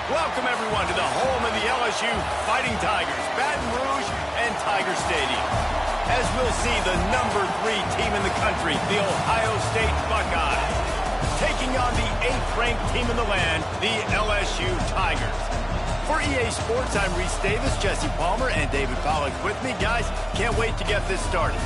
Welcome, everyone, to the home of the LSU Fighting Tigers, Baton Rouge and Tiger Stadium. As we'll see, the #3 team in the country, the Ohio State Buckeyes, taking on the 8th-ranked team in the land, the LSU Tigers. For EA Sports, I'm Reese Davis, Jesse Palmer, and David Pollack with me. Guys, can't wait to get this started.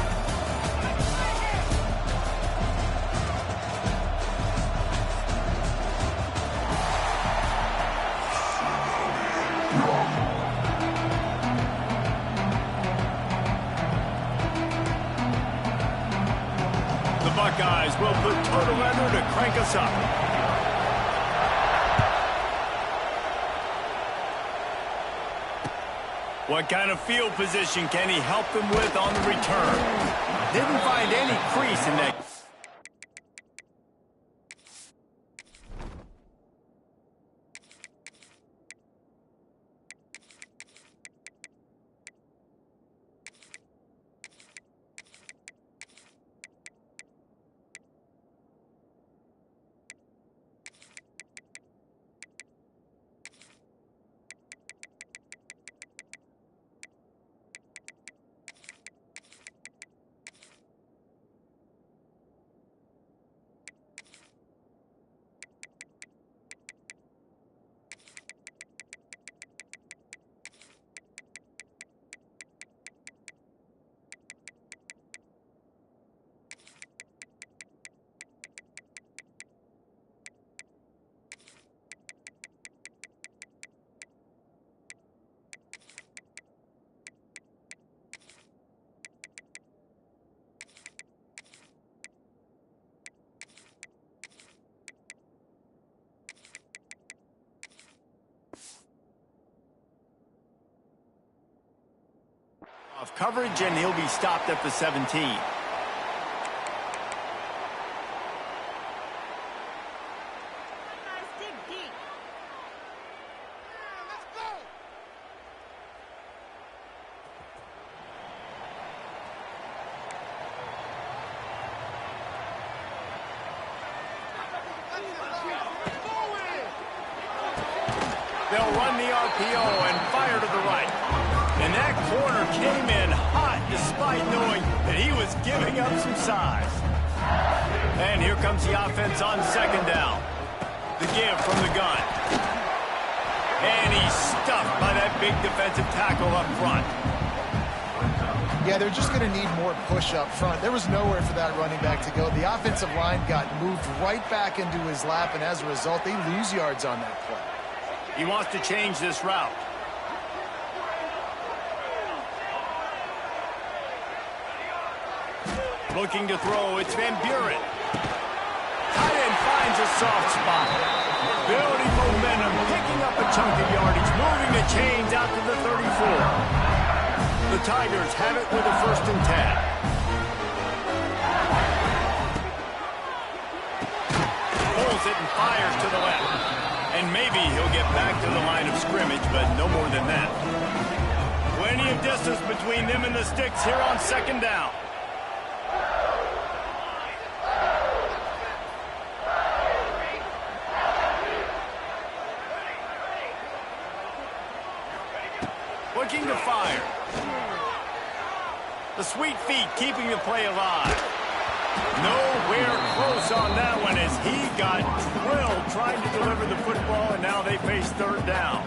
The Buckeyes will put total leather to crank us up. What kind of field position can he help them with on the return? Didn't find any crease in that. Of coverage, and he'll be stopped at the 17. They'll run the RPO and fire to the right. And that corner came in hot despite knowing that he was giving up some size. And here comes the offense on 2nd down. The give from the gun. And he's stuffed by that big defensive tackle up front. Yeah, they're just going to need more push up front. There was nowhere for that running back to go. The offensive line got moved right back into his lap, and as a result, they lose yards on that play. He wants to change this route. Looking to throw, it's Van Buren. Tight end finds a soft spot. Building momentum, picking up a chunk of yardage, moving the chains out to the 34. The Tigers have it with a 1st and 10. Pulls it and fires to the left. And maybe he'll get back to the line of scrimmage, but no more than that. Plenty of distance between them and the sticks here on 2nd down. Looking to fire. The sweet feet keeping the play alive. Nowhere close on that one as he got drilled trying to deliver the football, and now they face 3rd down.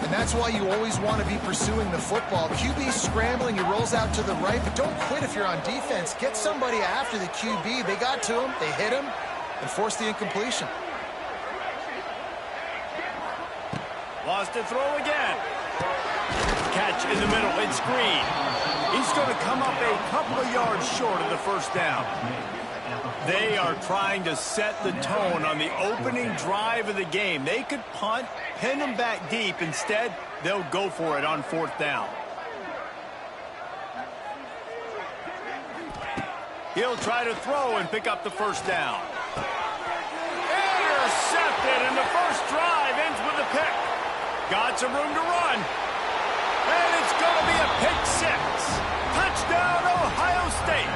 And that's why you always want to be pursuing the football. QB scrambling, he rolls out to the right, but don't quit if you're on defense. Get somebody after the QB. They got to him, they hit him, and forced the incompletion. Lost to throw again. Catch in the middle, and screen. He's going to come up a couple of yards short of the 1st down. They are trying to set the tone on the opening drive of the game. They could punt, pin them back deep. Instead, they'll go for it on 4th down. He'll try to throw and pick up the 1st down. Intercepted, and the first drive ends with a pick. Got some room to run. And it's going to be a pick 6. Touchdown, Ohio State.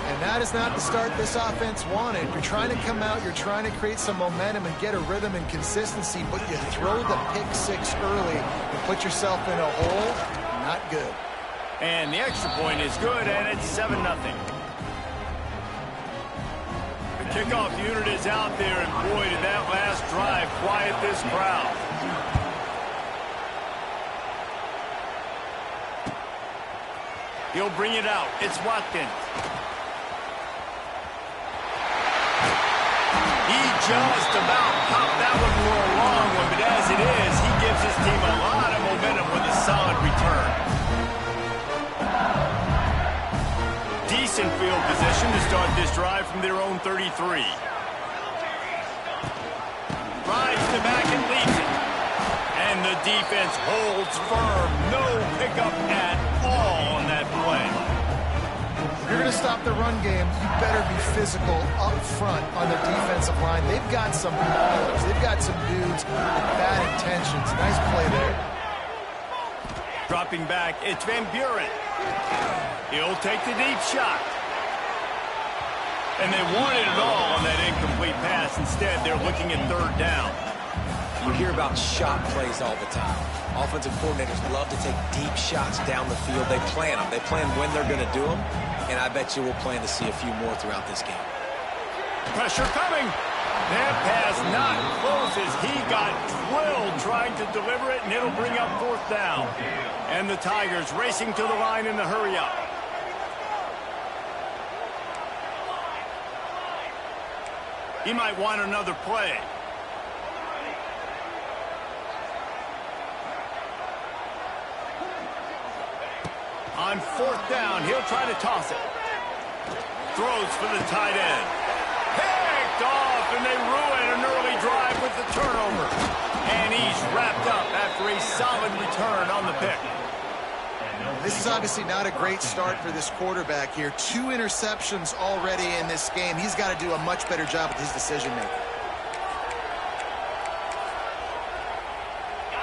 And that that is not the start this offense wanted. You're trying to come out, you're trying to create some momentum and get a rhythm and consistency, but you throw the pick six early and put yourself in a hole. Not good. And the extra point is good, and it's 7-0. The kickoff unit is out there, and boy, did that last drive quiet this crowd. He'll bring it out. It's Watkins. He just about popped that one for a long one, but as it is, he gives his team a lot of momentum with a solid return. Decent field position to start this drive from their own 33. Rides to back and leads it. And the defense holds firm. No pickup at all on that play. If you're going to stop the run game, you better be physical up front on the defensive line. They've got some ballers. They've got some dudes with bad intentions. Nice play there. Dropping back, it's Van Buren. He'll take the deep shot. And they wanted it all on that incomplete pass. Instead, they're looking at third down. You hear about shot plays all the time. Offensive coordinators love to take deep shots down the field. They plan them. They plan when they're going to do them. And I bet you we'll plan to see a few more throughout this game. Pressure coming. That pass not close as he got drilled trying to deliver it, and it'll bring up fourth down. And the Tigers racing to the line in the hurry-up. He might want another play. On fourth down, he'll try to toss it. Throws for the tight end. Picked off, and they ruin an early drive with the turnover. And he's wrapped up after a solid return on the pick. This is obviously not a great start for this quarterback here. 2 interceptions already in this game. He's got to do a much better job with his decision-making.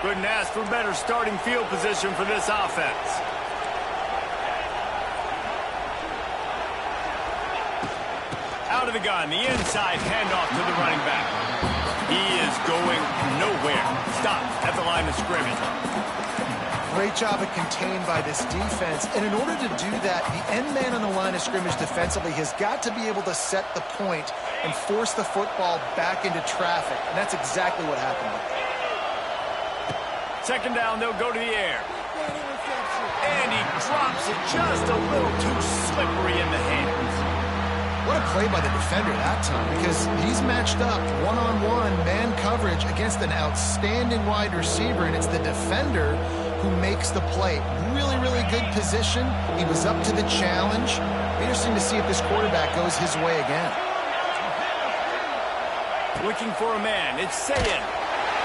Couldn't ask for better starting field position for this offense. Out of the gun, the inside handoff to the running back. He is going nowhere. Stop at the line of scrimmage. Great job of contained by this defense. And in order to do that, the end man on the line of scrimmage defensively has got to be able to set the point and force the football back into traffic. And that's exactly what happened. Second down, they'll go to the air. And he drops it just a little too slippery in the hands. What a play by the defender that time, because he's matched up one-on-one man coverage against an outstanding wide receiver, and it's the defender who makes the play. Really, really good position. He was up to the challenge. Interesting to see if this quarterback goes his way again. Looking for a man. It's Sayin.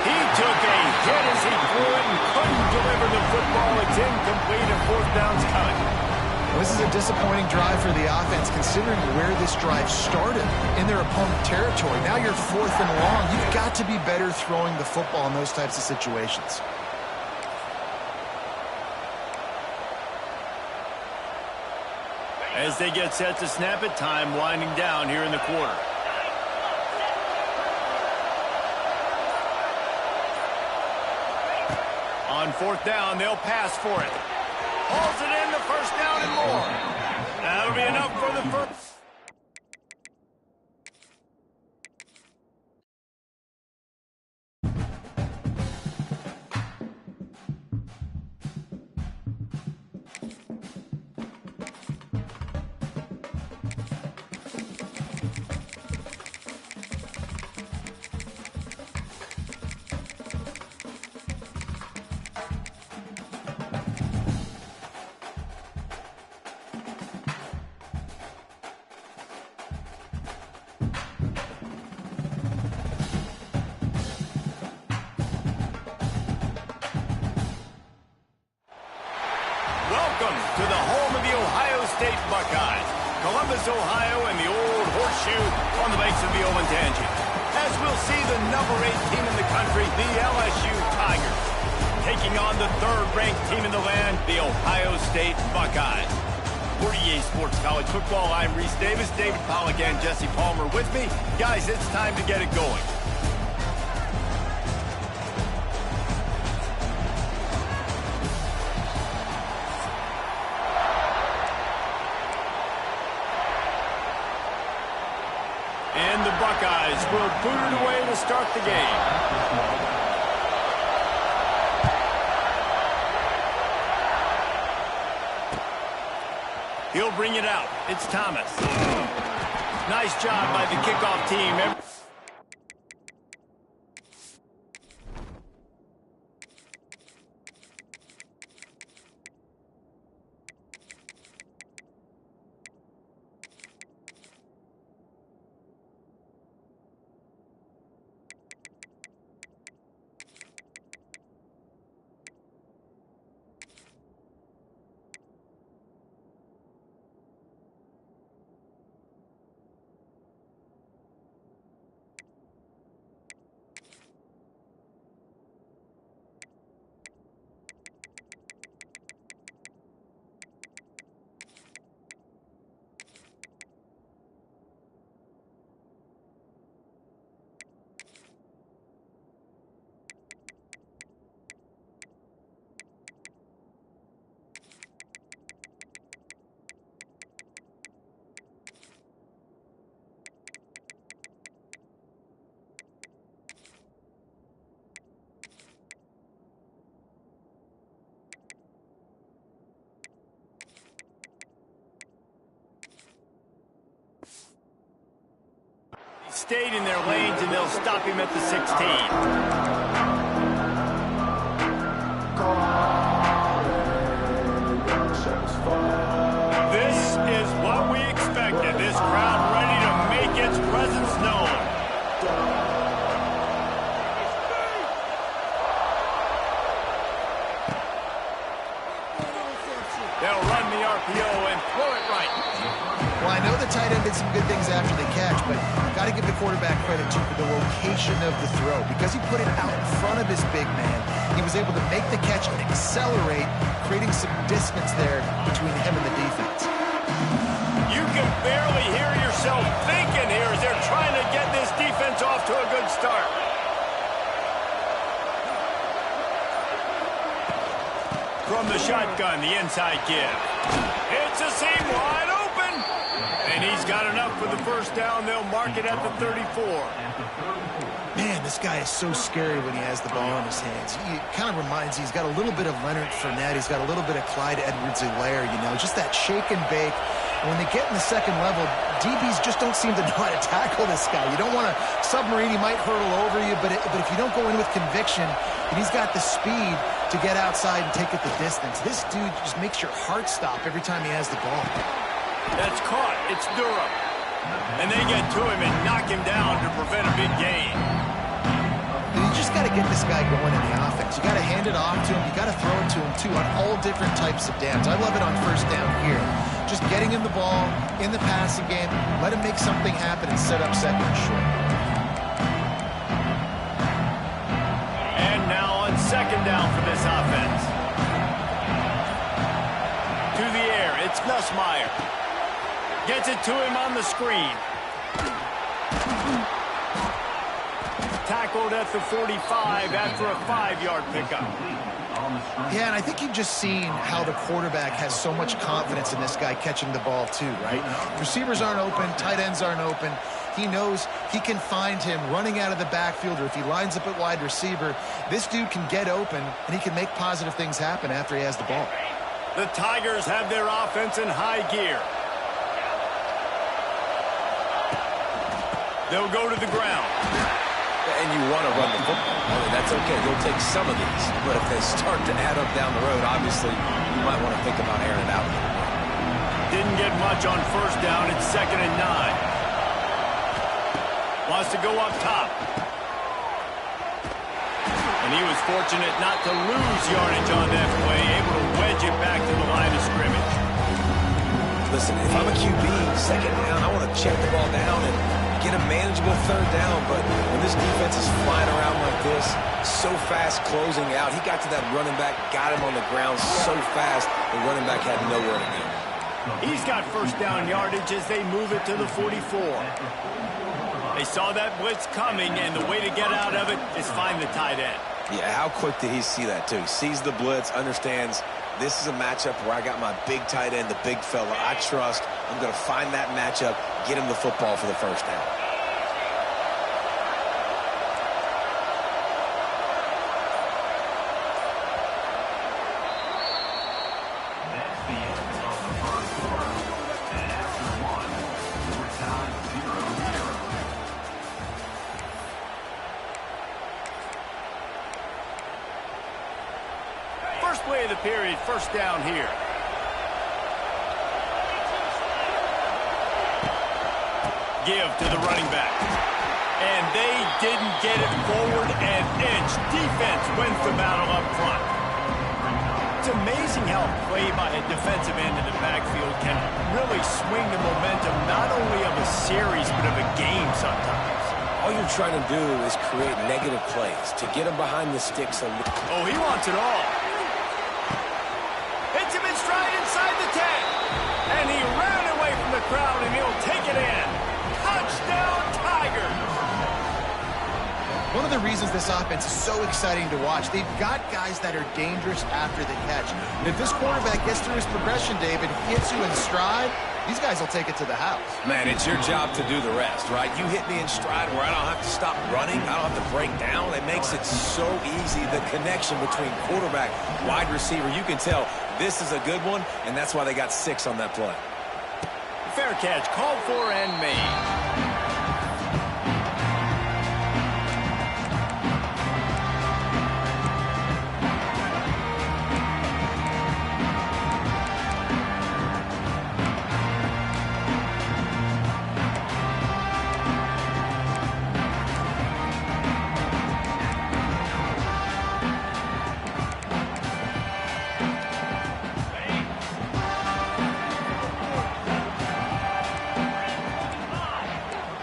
He took a hit as he threw it and couldn't deliver the football. It's incomplete and fourth down's coming. This is a disappointing drive for the offense, considering where this drive started in their opponent territory. Now you're fourth and long. You've got to be better throwing the football in those types of situations. As they get set to snap it, time winding down here in the quarter. On fourth down, they'll pass for it. Hauls it in, the first down and more. That'll be enough for the first. Welcome to the home of the Ohio State Buckeyes, Columbus, Ohio, and the old horseshoe on the banks of the Olentangy. As we'll see the number 8 team in the country, the LSU Tigers, taking on the third-ranked team in the land, the Ohio State Buckeyes. For EA Sports College Football, I'm Reese Davis, David Pollack, and Jesse Palmer with me. Guys, it's time to get it going. And the Buckeyes will boot it away to start the game. He'll bring it out. It's Thomas. Nice job by the kickoff team. Stayed in their lanes, and they'll stop him at the 16. This is what we expected. This crowd ready to make its presence known. They'll run the RPO and throw it right. Well, I know the tight end did some good things after the catch, but got to give the quarterback credit, too, for the location of the throw. Because he put it out in front of his big man, he was able to make the catch and accelerate, creating some distance there between him and the defense. You can barely hear yourself thinking here as they're trying to get this defense off to a good start. From the shotgun, the inside give. It's a seam wide open. And he's got enough for the first down. They'll mark it at the 34. Man, this guy is so scary when he has the ball in his hands. He kind of reminds me, he's got a little bit of Leonard Fournette. He's got a little bit of Clyde Edwards-Helaire, you know, just that shake and bake. And when they get in the second level, DBs just don't seem to know how to tackle this guy. You don't want to submarine. He might hurtle over you, but if you don't go in with conviction, and he's got the speed to get outside and take it the distance. This dude just makes your heart stop every time he has the ball. That's caught. It's Durham. And they get to him and knock him down to prevent a big gain. You just got to get this guy going in the offense. You got to hand it off to him. You got to throw it to him, too, on all different types of downs. I love it on first down here. Just getting him the ball in the passing game, let him make something happen and set up second and short. And now on second down for this offense. To the air, it's Nussmeier. Gets it to him on the screen. Tackled at the 45 after a 5-yard pickup. Yeah, and I think you've just seen how the quarterback has so much confidence in this guy catching the ball too, right? Receivers aren't open, tight ends aren't open. He knows he can find him running out of the backfield, or if he lines up at wide receiver, this dude can get open, and he can make positive things happen after he has the ball. The Tigers have their offense in high gear. They'll go to the ground. And you want to run the football. I mean, that's okay. You'll take some of these. But if they start to add up down the road, obviously, you might want to think about airing it out. Didn't get much on first down. It's 2nd and 9. Wants to go up top. And he was fortunate not to lose yardage on that play, able to wedge it back to the line of scrimmage. Listen, if I'm a QB, second down, I want to check the ball down and get a manageable third down. But when this defense is flying around like this, so fast closing out, he got to that running back, got him on the ground so fast, the running back had nowhere to go. He's got first down yardage as they move it to the 44. They saw that blitz coming, and the way to get out of it is find the tight end. Yeah, how quick did he see that, too? He sees the blitz, understands this is a matchup where I got my big tight end, the big fella I trust. I'm going to find that matchup, get him the football for the first down. First play of the period, first down here. Give to the running back. And they didn't get it forward an inch. Defense wins the battle up front. It's amazing how a play by a defensive end in the backfield can really swing the momentum not only of a series but of a game sometimes. All you're trying to do is create negative plays to get him behind the sticks. Oh, he wants it all. Hits him in stride inside the 10. And he ran away from the crowd, and he'll take it in. Touchdown, Tigers! One of the reasons this offense is so exciting to watch, they've got guys that are dangerous after the catch. And if this quarterback gets through his progression, David, hits you in stride, these guys will take it to the house. Man, it's your job to do the rest, right? You hit me in stride where I don't have to stop running. I don't have to break down. It makes it so easy, the connection between quarterback, wide receiver. You can tell this is a good one, and that's why they got 6 on that play. Fair catch, called for and made.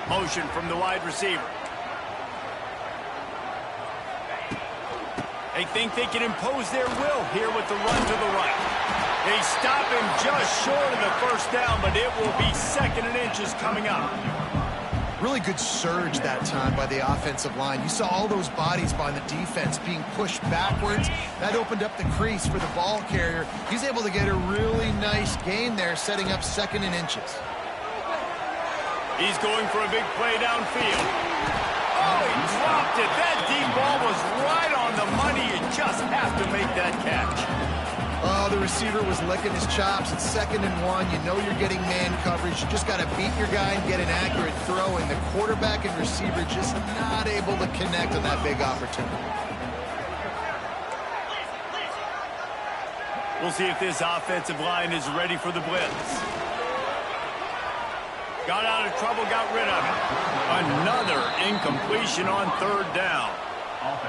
Motion from the wide receiver. They think they can impose their will here with the run to the right. They stop him just short of the first down, but it will be 2nd and inches coming up. Really good surge that time by the offensive line. You saw all those bodies by the defense being pushed backwards. That opened up the crease for the ball carrier. He's able to get a really nice gain there, setting up 2nd and inches. He's going for a big play downfield. Oh, he dropped it. That deep ball was right on the money. You just have to make that catch. Oh, the receiver was licking his chops. It's 2nd and 1. You know you're getting man coverage. You just got to beat your guy and get an accurate throw. And the quarterback and receiver just not able to connect on that big opportunity. We'll see if this offensive line is ready for the blitz. Got out of trouble, got rid of it. Another incompletion on 3rd down.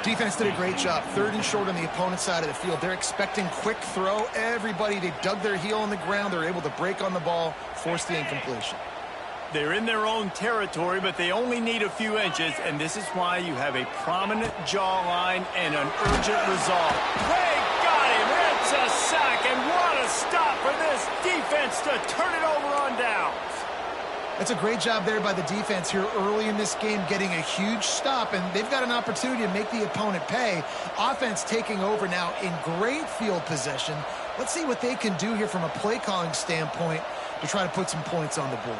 Defense did a great job. 3rd and short on the opponent's side of the field. They're expecting quick throw. Everybody, they dug their heel on the ground. They're able to break on the ball, force the incompletion. They're in their own territory, but they only need a few inches, and this is why you have a prominent jawline and an urgent resolve. They got him. It's a sack, and what a stop for this defense to turn it over on downs. That's a great job there by the defense here early in this game, getting a huge stop, and they've got an opportunity to make the opponent pay. Offense taking over now in great field possession. Let's see what they can do here from a play calling standpoint to try to put some points on the board.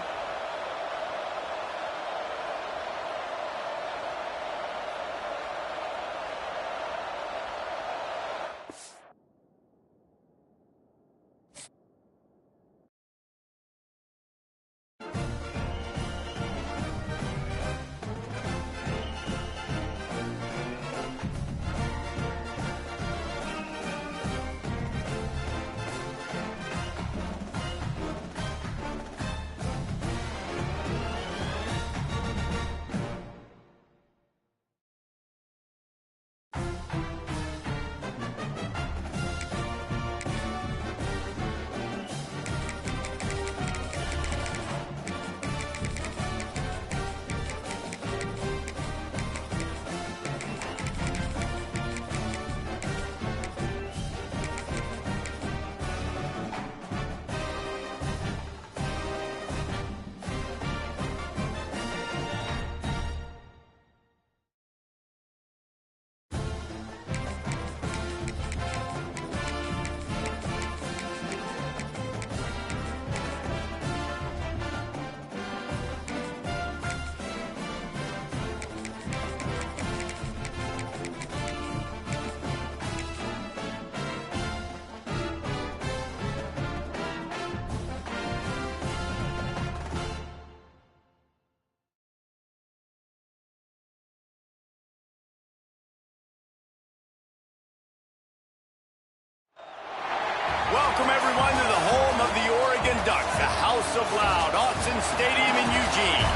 Welcome, everyone, to the home of the Oregon Ducks, the House of Loud, Autzen Stadium in Eugene.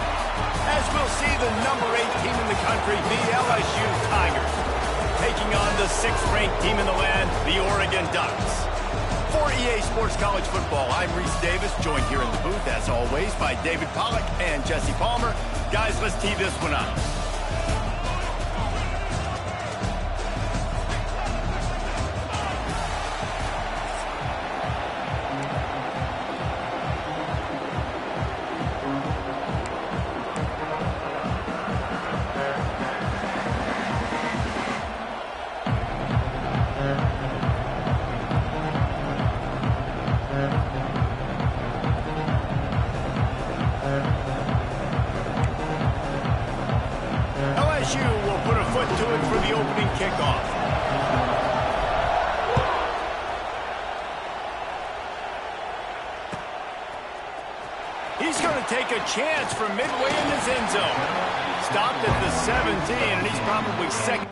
As we'll see the number 8 team in the country, the LSU Tigers, taking on the 6th-ranked team in the land, the Oregon Ducks. For EA Sports College Football, I'm Reese Davis, joined here in the booth, as always, by David Pollack and Jesse Palmer. Guys, let's tee this one up. LSU will put a foot to it for the opening kickoff. He's going to take a chance from midway in his end zone. Stopped at the 17, and he's probably second.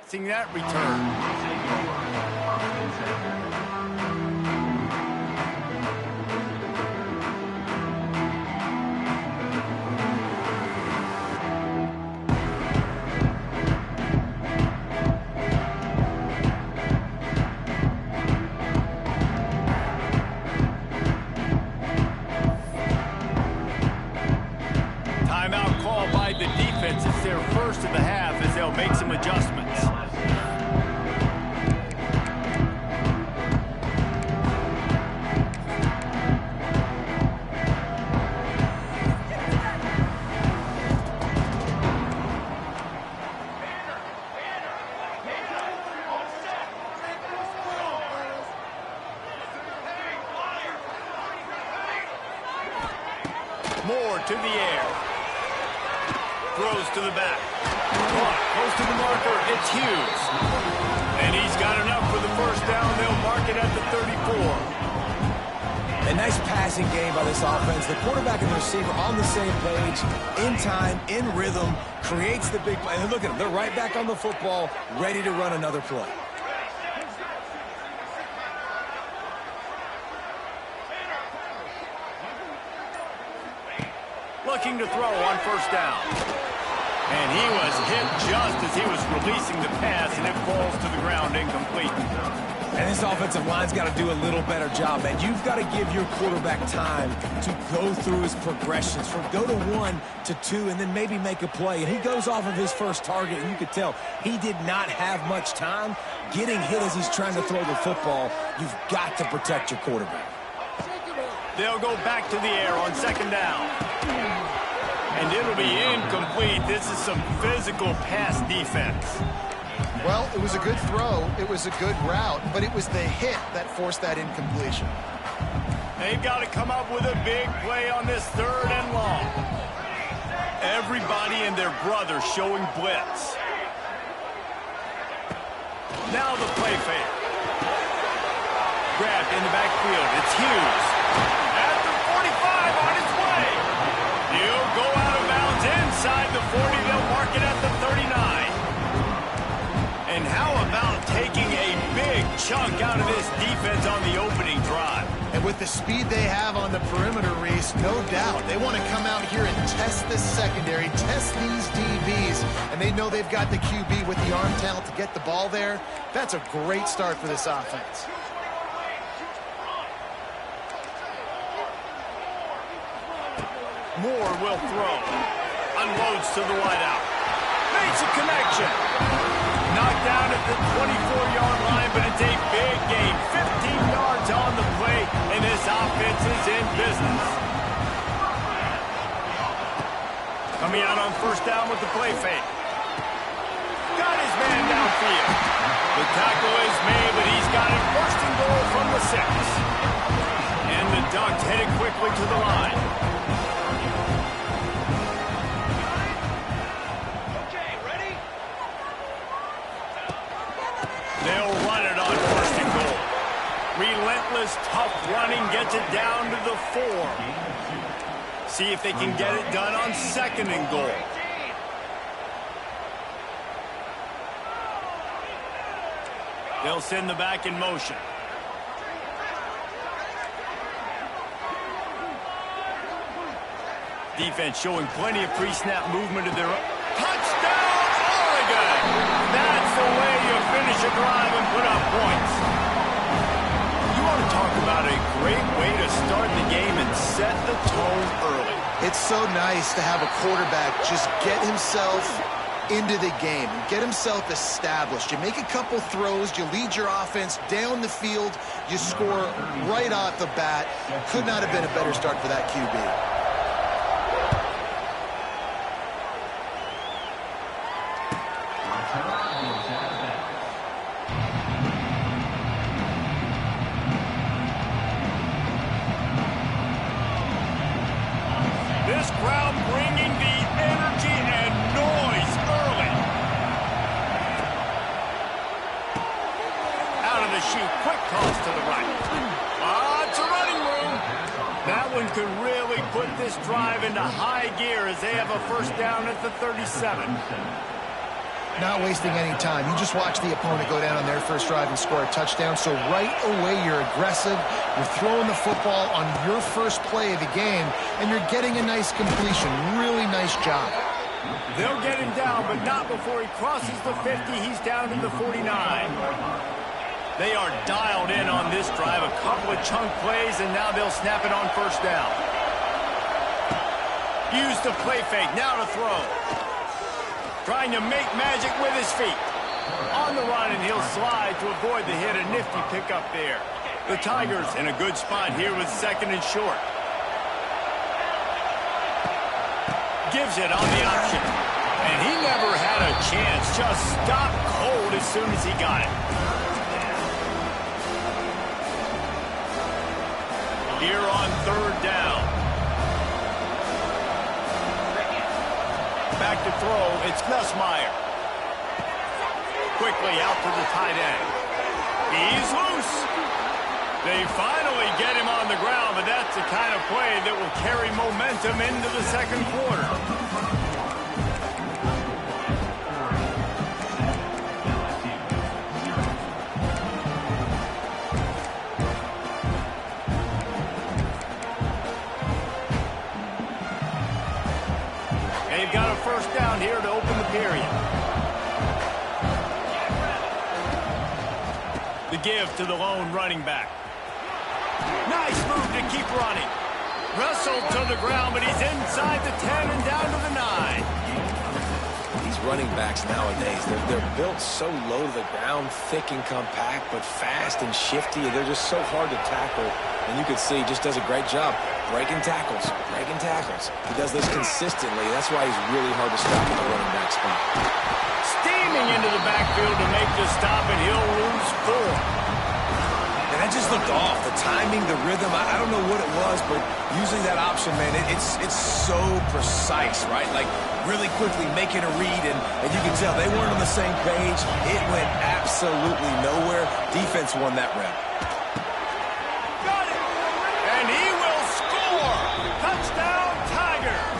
Seeing that return. Timeout call by the defense. It's their first of the half as they'll make some adjustments. Moore to the air. Throws to the back. Goes to the marker. It's Hughes. And he's got enough for the first down. They'll mark it at the 34. A nice passing game by this offense. The quarterback and the receiver on the same page, in time, in rhythm, creates the big play. And look at them. They're right back on the football, ready to run another play. Looking to throw on first down. And he was hit just as he was releasing the pass, and it falls to the ground incomplete. And this offensive line's got to do a little better job, man. You've got to give your quarterback time to go through his progressions, from go to 1 to 2, and then maybe make a play. And he goes off of his first target, and you could tell he did not have much time getting hit as he's trying to throw the football. You've got to protect your quarterback. They'll go back to the air on second down. And it'll be incomplete. This is some physical pass defense. Well, it was a good throw. It was a good route, but it was the hit that forced that incompletion. They've got to come up with a big play on this 3rd and long. Everybody and their brother showing blitz. Now the play fake. Grabbed in the backfield. It's Hughes. At the 45 on its way. He'll go out of bounds inside the 40. They'll mark it at the 39. And how about taking a big chunk out of this defense on the opening drive? And And with the speed they have on the perimeter, Reese, no doubt, they want to come out here and test this secondary, test these DBs, and they know they've got the QB with the arm talent to get the ball there. That's a great start for this offense. Moore will throw. Unloads to the wideout. Makes a connection. Knocked down at the 24-yard line, but it's a big gain. 15 yards on the play, and this offense is in business. Coming out on first down with the play fake. Got his man downfield. The tackle is made, but he's got it first and goal from the 6. And the Ducks headed quickly to the line. They'll run it on first and goal. Relentless, tough running gets it down to the 4. See if they can get it done on second and goal. They'll send the back in motion. Defense showing plenty of pre-snap movement of their own. Touchdown, Oregon! That's the way you finish a drive and put up points. You want to talk about a great way to start the game and set the tone early. It's so nice to have a quarterback just get himself into the game and get himself established. You make a couple throws, you lead your offense down the field, you score right off the bat. Could not have been a better start for that QB. This crowd bringing the energy and noise early. Out of the chute, quick toss to the right. It's a running room. That one could really put this drive into high gear as they have a first down at the 37. Not wasting any time. You just watch the opponent go down on their first drive and score a touchdown. So right away, you're aggressive. You're throwing the football on your first play of the game, and you're getting a nice completion. Really nice job. They'll get him down, but not before he crosses the 50. He's down to the 49. They are dialed in on this drive. A couple of chunk plays, and now they'll snap it on first down. Use the play fake. Now to throw. Trying to make magic with his feet. On the run, and he'll slide to avoid the hit. A nifty pickup there. The Tigers in a good spot here with second and short. Gives it on the option. And he never had a chance. Just stopped cold as soon as he got it. Here on third down. Back to throw, it's Nussmeier. Quickly out to the tight end. He's loose. They finally get him on the ground, but that's the kind of play that will carry momentum into the second quarter. They've got a first down here to open the period. The give to the lone running back. Nice move to keep running. Wrestled to the ground, but he's inside the 10 and down to the 9. These running backs nowadays, they're built so low to the ground, thick and compact, but fast and shifty. They're just so hard to tackle. And you can see he just does a great job breaking tackles, breaking tackles. He does this consistently. That's why he's really hard to stop at the running back spot. Steaming into the backfield to make the stop, and he'll lose 4. And that just looked off. The timing, the rhythm, I don't know what it was, but using that option, man, it's so precise, right? Like, really quickly making a read, and you can tell they weren't on the same page. It went absolutely nowhere. Defense won that rep. Got it! And he will score! Touchdown, Tigers!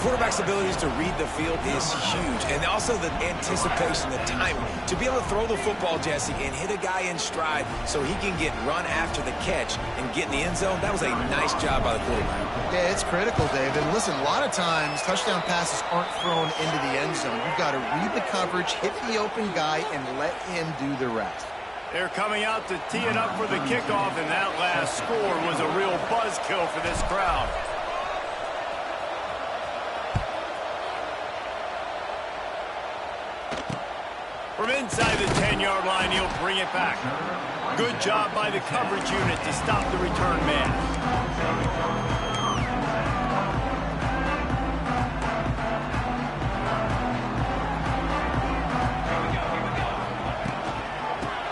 Quarterback quarterback's abilities to read the field is huge. And also the anticipation, the timing. To be able to throw the football, Jesse, and hit a guy in stride so he can get run after the catch and get in the end zone, that was a nice job by the quarterback. Yeah, it's critical, David. Listen, a lot of times touchdown passes aren't thrown into the end zone. You've got to read the coverage, hit the open guy, and let him do the rest. They're coming out to tee it up for the kickoff, and that last score was a real buzzkill for this crowd. From inside the 10-yard line, he'll bring it back. Good job by the coverage unit to stop the return man.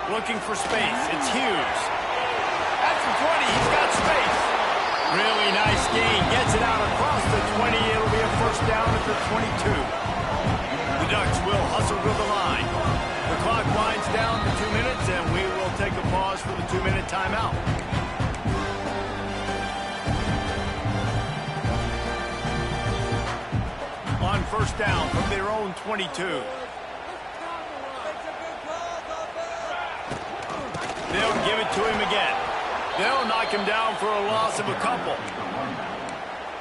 Looking for space. It's Hughes. At the 20, he's got space. Really nice gain. Gets it out across the 20. It'll be a first down at the 22. The Ducks will hustle to the line. The clock winds down to 2 minutes, and we will take a pause for the 2-minute timeout. On first down from their own 22. They'll give it to him again. They'll knock him down for a loss of a couple.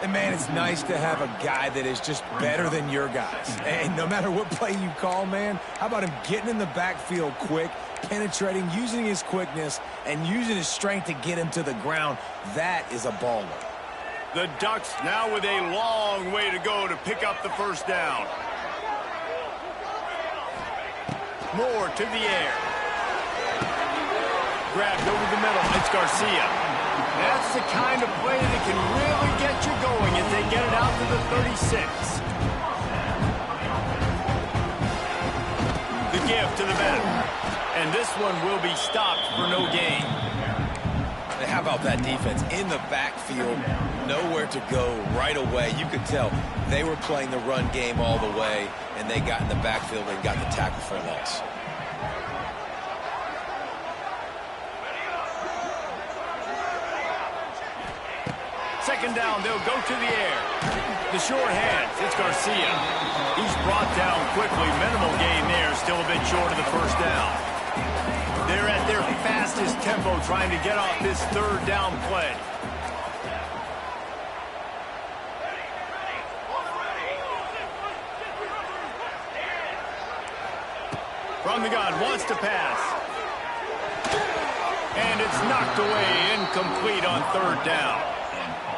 And, man, it's nice to have a guy that is just better than your guys. And no matter what play you call, man, how about him getting in the backfield quick, penetrating, using his quickness, and using his strength to get him to the ground? That is a baller. The Ducks now with a long way to go to pick up the first down. Moore to the air. Grabbed over the middle. It's Garcia. That's the kind of play that can really get you going as they get it out to the 36. The give to the back. And this one will be stopped for no gain. And how about that defense? In the backfield, nowhere to go right away. You could tell they were playing the run game all the way, and they got in the backfield and got the tackle for a loss. Second down, they'll go to the air. The short hands, it's Garcia. He's brought down quickly. Minimal gain there, still a bit short of the first down. They're at their fastest tempo trying to get off this third down play. From the gun, wants to pass. And it's knocked away, incomplete on third down.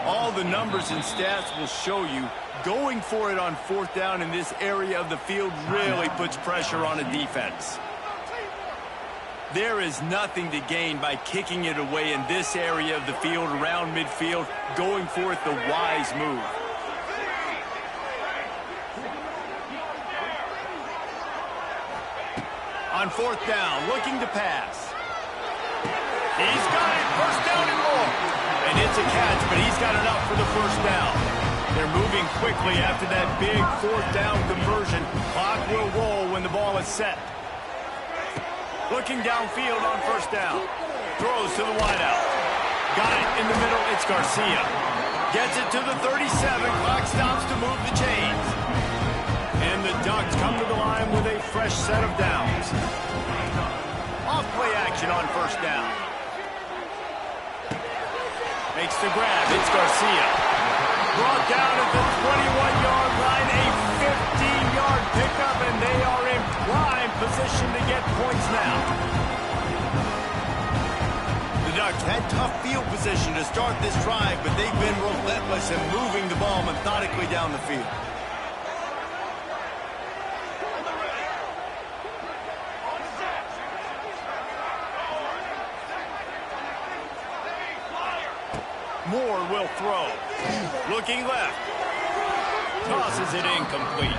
All the numbers and stats will show you going for it on fourth down in this area of the field really puts pressure on a defense. There is nothing to gain by kicking it away in this area of the field around midfield, going for it the wise move. On fourth down, looking to pass. He's got it, first down and more. And it's a catch, but he's got enough for the first down. They're moving quickly after that big fourth down conversion. Clock will roll when the ball is set. Looking downfield on first down. Throws to the wideout. Got it in the middle. It's Garcia. Gets it to the 37. Clock stops to move the chains. And the Ducks come to the line with a fresh set of downs. Off play action on first down. Makes the grab. It's Garcia. Brought down at the 21-yard line. A 15-yard pickup, and they are in prime position to get points now. The Ducks had tough field position to start this drive, but they've been relentless in moving the ball methodically down the field. Moore will throw. Looking left. Tosses it incomplete.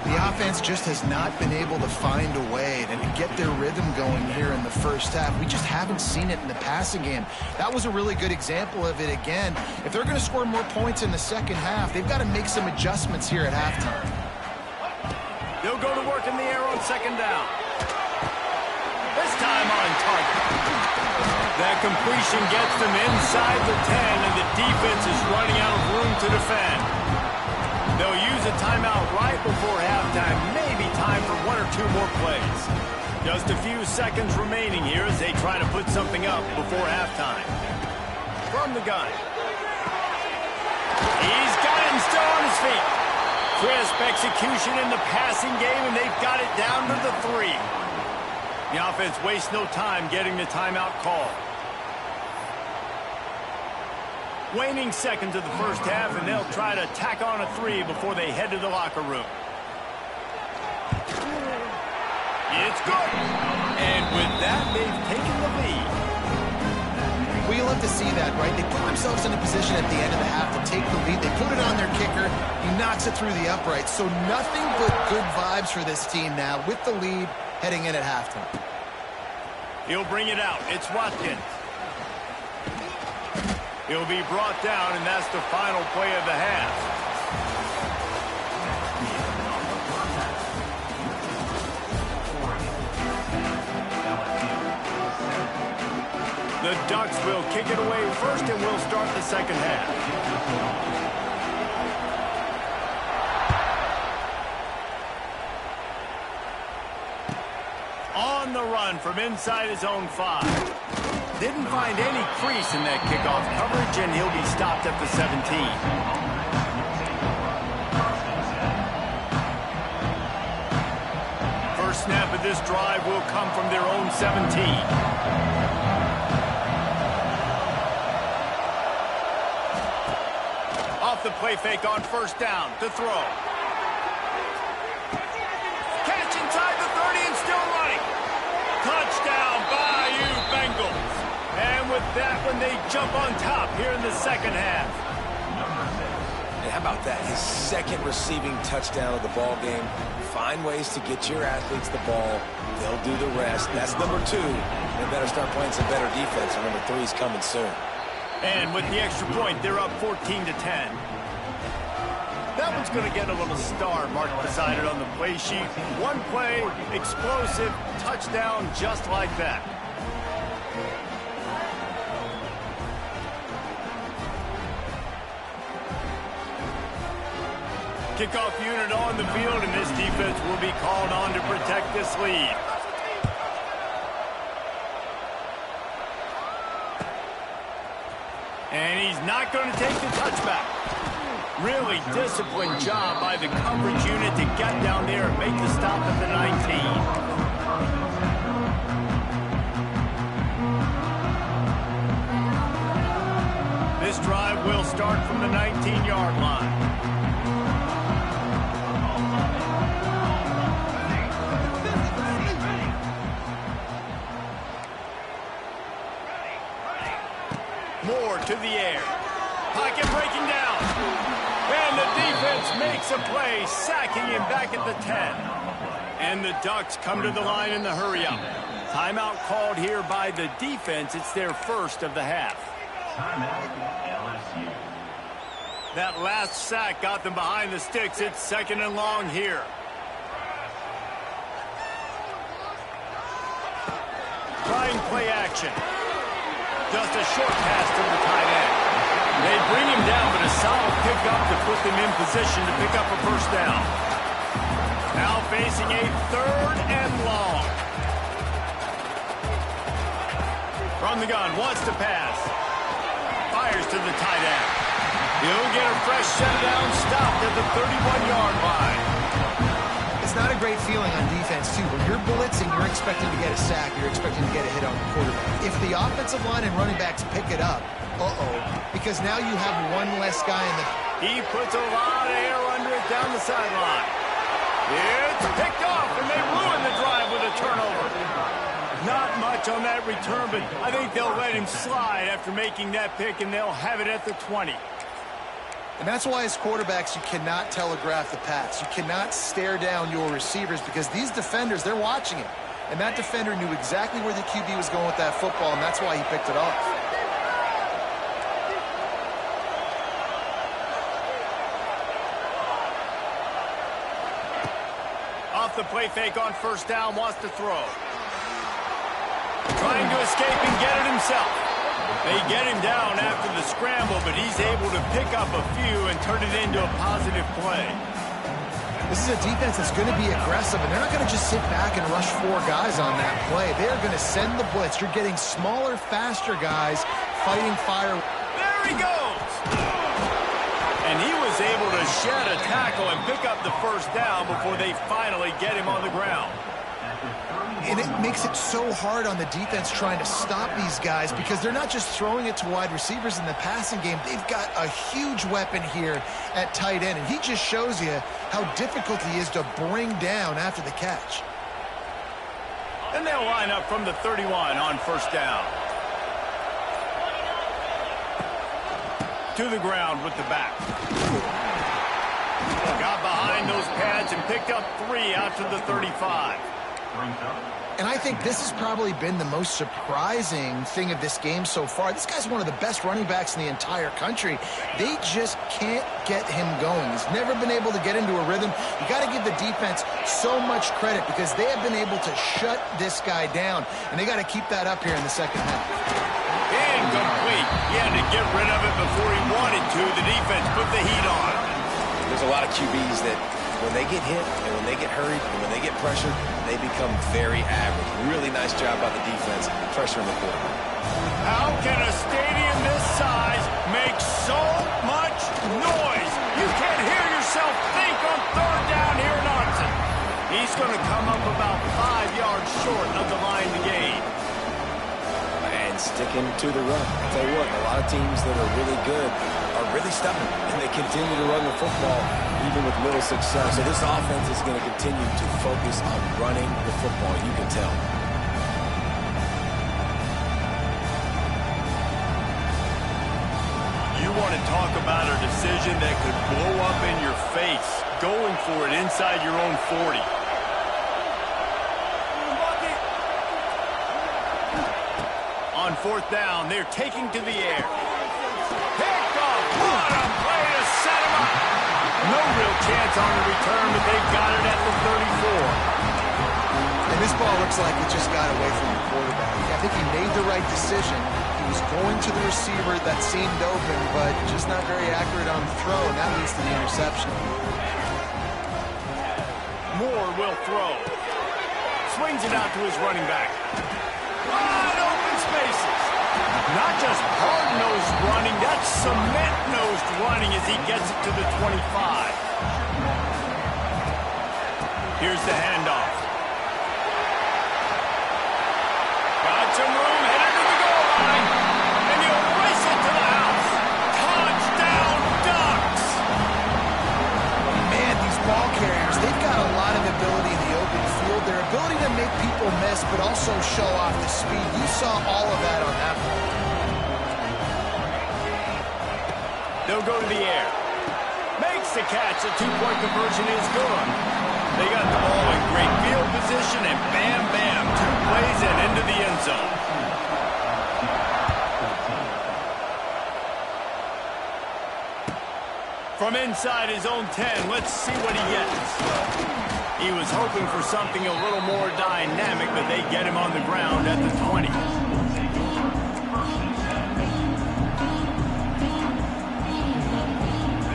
The offense just has not been able to find a way to get their rhythm going here in the first half. We just haven't seen it in the passing game. That was a really good example of it again. If they're going to score more points in the second half, they've got to make some adjustments here at halftime. They'll go to work in the air on second down. This time on target. That completion gets them inside the 10, and the defense is running out of room to defend. They'll use a timeout right before halftime. Maybe time for one or two more plays. Just a few seconds remaining here as they try to put something up before halftime. From the gun. He's got him still on his feet. Crisp execution in the passing game, and they've got it down to the 3. The offense wastes no time getting the timeout call. Waning seconds of the first half, and they'll try to tack on a 3 before they head to the locker room. It's good. And with that, they've taken the lead. Well, you love to see that, right? They put themselves in a position at the end of the half to take the lead. They put it on their kicker. He knocks it through the uprights. So nothing but good vibes for this team now with the lead heading in at halftime. He'll bring it out. It's Watkins. He'll be brought down, and that's the final play of the half. The Ducks will kick it away first, and we'll start the second half. On the run from inside his own 5. Didn't find any crease in that kickoff coverage, and he'll be stopped at the 17. First snap of this drive will come from their own 17. Off the play fake on first down to throw. Catch inside the 30 and still running. Touchdown, Bayou Bengals. And with that one, they jump on top here in the second half. And how about that? His second receiving touchdown of the ball game. Find ways to get your athletes the ball. They'll do the rest. That's number 2. They better start playing some better defense. And number 3 is coming soon. And with the extra point, they're up 14-10. That one's going to get a little star marked beside it on the play sheet. One play, explosive, touchdown, just like that. Kickoff unit on the field, and this defense will be called on to protect this lead. And he's not going to take the touchback. Really disciplined job by the coverage unit to get down there and make the stop at the 19. This drive will start from the 19-yard line. Moore to the air. Pocket breaking down. And the defense makes a play, sacking him back at the 10. And the Ducks come to the line in the hurry-up. Timeout called here by the defense. It's their first of the half. That last sack got them behind the sticks. It's second and long here. Trying play action. Just a short pass to the tight end. They bring him down, but a solid pickup to put them in position to pick up a first down. Now facing a third and long. From the gun, wants to pass. Fires to the tight end. He'll get a fresh set down, stopped at the 31-yard line. It's not a great feeling on defense, too. When you're blitzing, you're expecting to get a sack. You're expecting to get a hit on the quarterback. If the offensive line and running backs pick it up, because now you have one less guy in the... He puts a lot of air under it down the sideline. It's picked off, and they ruin the drive with a turnover. Not much on that return, but I think they'll let him slide after making that pick, and they'll have it at the 20. And that's why as quarterbacks, you cannot telegraph the pass. You cannot stare down your receivers because these defenders, they're watching it. And that defender knew exactly where the QB was going with that football, and that's why he picked it off. Off the play fake on first down, wants to throw. Trying to escape and get it himself. They get him down after the scramble, but he's able to pick up a few and turn it into a positive play. This is a defense that's going to be aggressive, and they're not going to just sit back and rush 4 guys on that play. They're going to send the blitz. You're getting smaller, faster guys fighting fire. There he goes! And he was able to shed a tackle and pick up the first down before they finally get him on the ground. And it makes it so hard on the defense trying to stop these guys because they're not just throwing it to wide receivers in the passing game. They've got a huge weapon here at tight end, and he just shows you how difficult he is to bring down after the catch. And they'll line up from the 31 on first down. To the ground with the back. Got behind those pads and picked up 3 out to the 35. And I think this has probably been the most surprising thing of this game so far. This guy's one of the best running backs in the entire country. They just can't get him going. He's never been able to get into a rhythm. You got to give the defense so much credit because they have been able to shut this guy down, and they got to keep that up here in the second half. Incomplete. He had to get rid of it before he wanted to. The defense put the heat on. There's a lot of QBs that when they get hit and when they get hurried and when they get pressured, they become very average. Really nice job by the defense, pressuring the quarterback. How can a stadium this size make so much noise? You can't hear yourself think on third down here in Austin. He's going to come up about 5 yards short of the line to gain. And sticking to the run. I'll tell you what, a lot of teams that are really good are really stubborn, and they continue to run the football even with little success. So this offense is going to continue to focus on running the football, you can tell. You want to talk about a decision that could blow up in your face, going for it inside your own 40. On fourth down, they're taking to the air. Pick off, what a play to set him up. No real chance on the return, but they've got it at the 34. And this ball looks like it just got away from the quarterback. I think he made the right decision. He was going to the receiver that seemed open, but just not very accurate on the throw, and that leads to the interception. Moore will throw. Swings it out to his running back. Wide open spaces. Not just hard-nosed running, that's cement-nosed running as he gets it to the 25. Here's the handoff. Got some room, headed to the goal line. And he'll race it to the house. Touchdown, Ducks! Man, these ball carriers, they've got a lot of ability in the open field. Their ability to make people miss, but also show off the speed. You saw all of that on that play. They'll go to the air. Makes the catch. The two-point conversion is good. They got the ball in great field position, and bam, bam, 2 plays and into the end zone. From inside his own 10, let's see what he gets. He was hoping for something a little more dynamic, but they get him on the ground at the 20.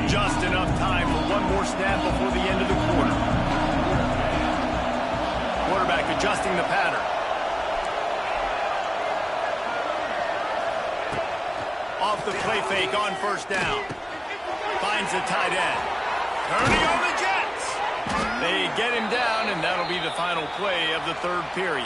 Just enough time for one more snap before the end of the quarter. Quarterback adjusting the pattern. Off the play fake on first down. Finds the tight end. Turning on the Jets. They get him down, and that'll be the final play of the third period.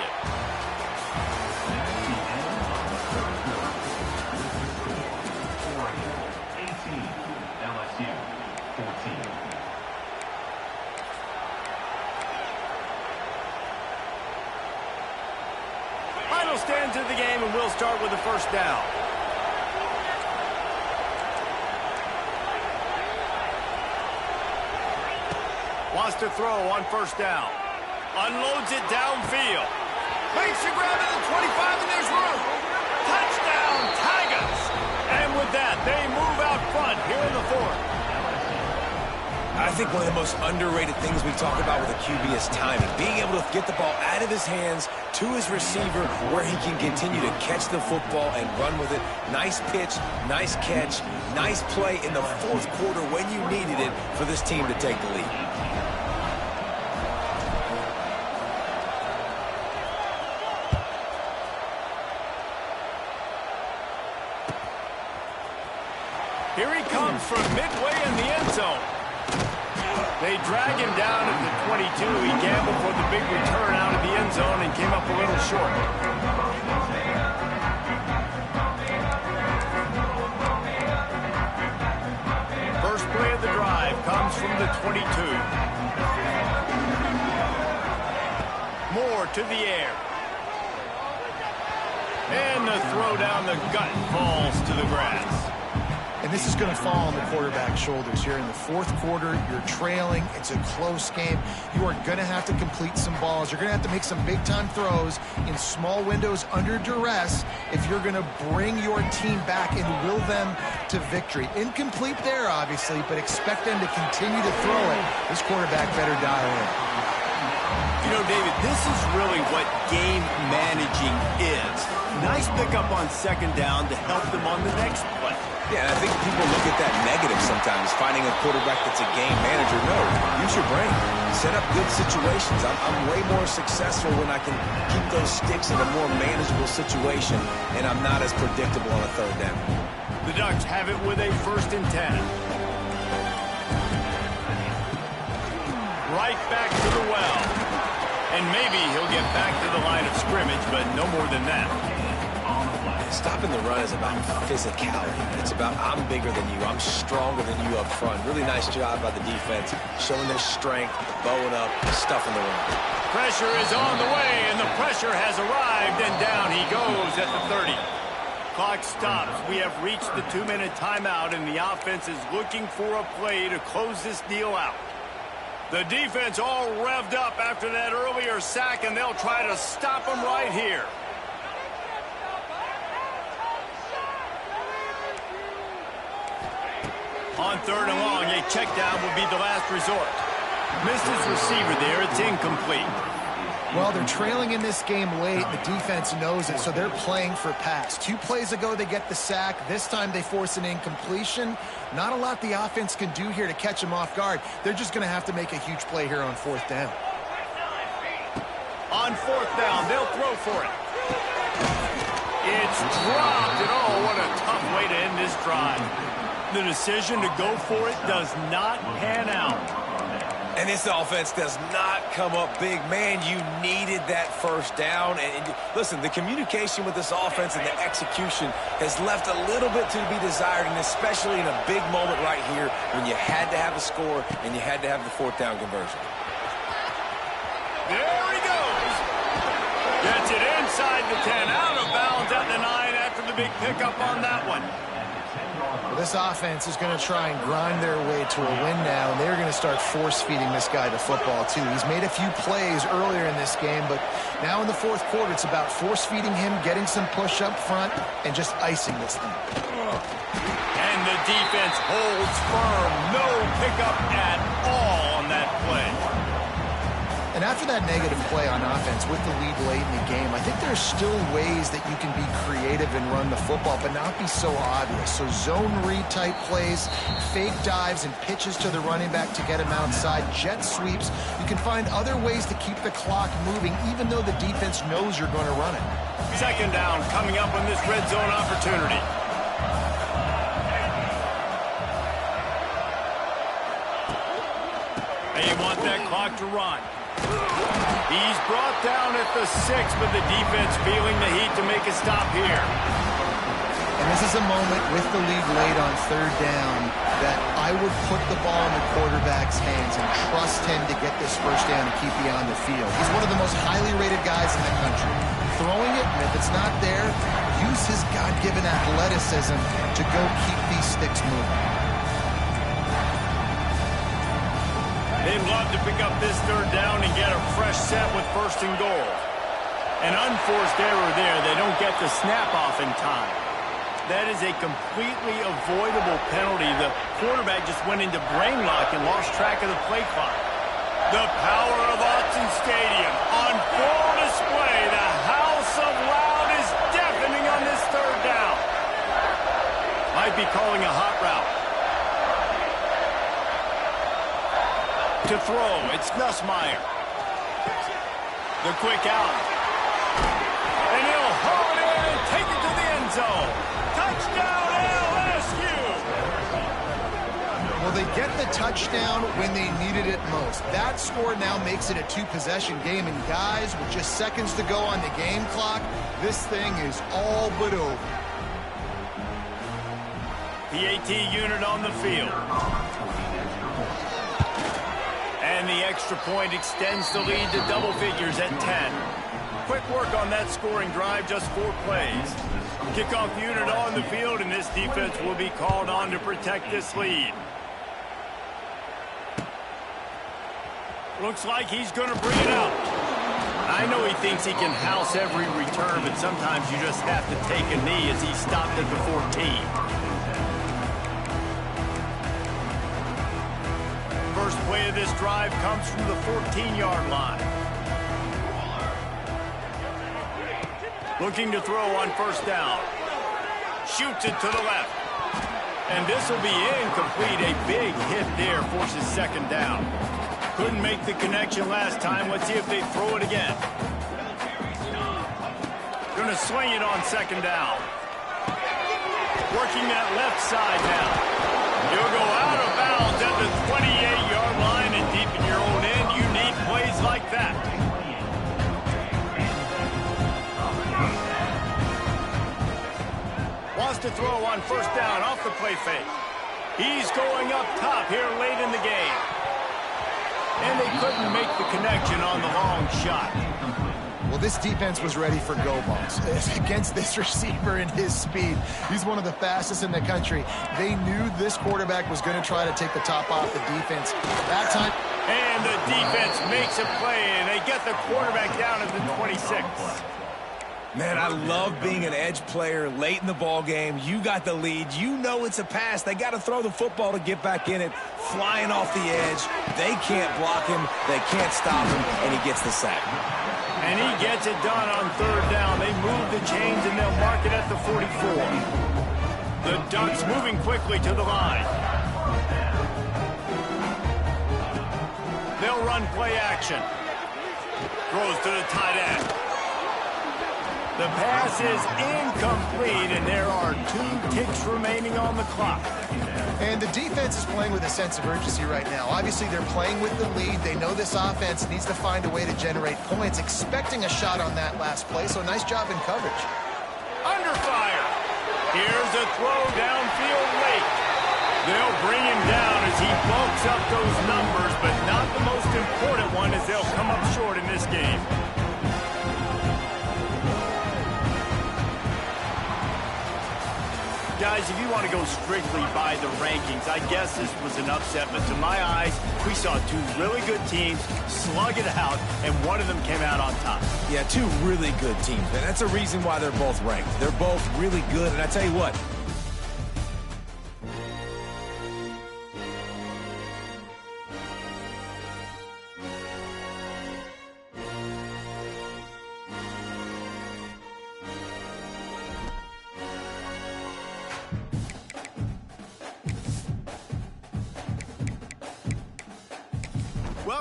Final stands of the game, and we'll start with the first down. Wants to throw on first down. Unloads it downfield. Makes the grab at the 25, and there's room. Touchdown, Tigers! And with that, they move out front here in the fourth. I think one of the most underrated things we talk about with a QB is timing. Being able to get the ball out of his hands to his receiver where he can continue to catch the football and run with it. Nice pitch, nice catch, nice play in the fourth quarter when you needed it for this team to take the lead. Here he comes from midway in the end zone. They drag him down at the 22. He gambled for the big return out of the end zone and came up a little short. First play of the drive comes from the 22. Moore to the air. And the throw down the gut falls to the grass. And this is going to fall on the quarterback's shoulders here in the fourth quarter. You're trailing. It's a close game. You are going to have to complete some balls. You're going to have to make some big-time throws in small windows under duress if you're going to bring your team back and will them to victory. Incomplete there, obviously, but expect them to continue to throw it. This quarterback better dial in. You know, David, this is really what game managing is. Nice pickup on second down to help them on the next play. Yeah, and I think people look at that negative sometimes, finding a quarterback that's a game manager. No, use your brain. Set up good situations. I'm way more successful when I can keep those sticks in a more manageable situation, and I'm not as predictable on a third down. The Ducks have it with a 1st and 10. Right back to the well. And maybe he'll get back to the line of scrimmage, but no more than that. Stopping the run is about physicality. It's about I'm bigger than you. I'm stronger than you up front. Really nice job by the defense, showing their strength, bowing up, stuffing the run. Pressure is on the way, and the pressure has arrived, and down he goes at the 30. Clock stops. We have reached the 2-minute timeout, and the offense is looking for a play to close this deal out. The defense all revved up after that earlier sack, and they'll try to stop him right here. On 3rd and long, a check down will be the last resort. Missed his receiver there. It's incomplete. Well, they're trailing in this game late. The defense knows it, so they're playing for pass. 2 plays ago, they get the sack. This time, they force an incompletion. Not a lot the offense can do here to catch them off guard. They're just going to have to make a huge play here on 4th down. On 4th down, they'll throw for it. It's dropped, and oh, what a tough way to end this drive. The decision to go for it does not pan out. And this offense does not come up big. Man, you needed that 1st down. And listen, the communication with this offense and the execution has left a little bit to be desired, and especially in a big moment right here when you had to have a score and you had to have the 4th down conversion. There he goes. Gets it inside the 10, out of bounds at the 9 after the big pickup on that one. This offense is going to try and grind their way to a win now, and they're going to start force-feeding this guy the football, too. He's made a few plays earlier in this game, but now in the fourth quarter, it's about force-feeding him, getting some push up front, and just icing this thing. And the defense holds firm. No pickup at all on that play. And after that negative play on offense with the lead late in the game, I think there's still ways that you can be creative and run the football, but not be so obvious. So zone read type plays, fake dives and pitches to the running back to get him outside, jet sweeps. You can find other ways to keep the clock moving, even though the defense knows you're going to run it. 2nd down coming up on this red zone opportunity. And you want that clock to run. He's brought down at the 6, but the defense feeling the heat to make a stop here. And this is a moment with the lead late on 3rd down that I would put the ball in the quarterback's hands and trust him to get this 1st down and keep you on the field. He's one of the most highly rated guys in the country. Throwing it, and if it's not there, use his God-given athleticism to go keep these sticks moving. They'd love to pick up this 3rd down and get a fresh set with 1st and goal. An unforced error there. They don't get the snap off in time. That is a completely avoidable penalty. The quarterback just went into brain lock and lost track of the play clock. The power of Autzen Stadium on full display. The house of loud is deafening on this third down. Might be calling a hot route. To throw, it's Nussmeier. The quick out. And he'll haul it in and take it to the end zone. Touchdown, LSU! Well, they get the touchdown when they needed it most. That score now makes it a two-possession game. And guys, with just seconds to go on the game clock, this thing is all but over. PAT unit on the field. And the extra point extends the lead to double figures at 10. Quick work on that scoring drive, just 4 plays. Kickoff unit on the field, and this defense will be called on to protect this lead. Looks like he's going to bring it out. I know he thinks he can house every return, but sometimes you just have to take a knee as he stopped at the 14. First play of this drive comes from the 14-yard line. Looking to throw on first down. Shoots it to the left. And this will be incomplete. A big hit there forces second down. Couldn't make the connection last time. Let's see if they throw it again. Going to swing it on second down. Working that left side now. He'll go out of bounds at the 28-yard line, and deep in your own end, you need plays like that. Wants to throw on first down off the play fake. He's going up top here late in the game. And they couldn't make the connection on the long shot. Well, this defense was ready for go balls against this receiver and his speed. He's one of the fastest in the country. They knew this quarterback was going to try to take the top off the defense. That time. And the defense makes a play, and they get the quarterback down at the 26. Man, I love being an edge player late in the ball game. You got the lead. You know it's a pass. They got to throw the football to get back in it. Flying off the edge. They can't block him. They can't stop him, and he gets the sack. And he gets it done on third down. They move the chains, and they'll mark it at the 44. The Ducks moving quickly to the line. They'll run play action. Throws to the tight end. The pass is incomplete, and there are 2 ticks remaining on the clock. And the defense is playing with a sense of urgency right now. Obviously, they're playing with the lead. They know this offense needs to find a way to generate points, expecting a shot on that last play, so nice job in coverage. Under fire. Here's a throw downfield late. They'll bring him down as he bulks up those numbers, but not the most important one as they'll come up short in this game. Guys, if you want to go strictly by the rankings, I guess this was an upset, but to my eyes, we saw 2 really good teams slug it out, and one of them came out on top. Yeah, 2 really good teams, and that's a reason why they're both ranked. They're both really good, and I tell you what,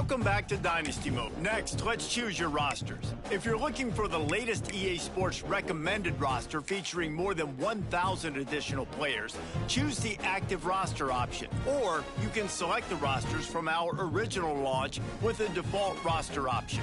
Welcome back to Dynasty Mode. Next, let's choose your rosters. If you're looking for the latest EA Sports recommended roster featuring more than 1,000 additional players, choose the active roster option. Or you can select the rosters from our original launch with a default roster option.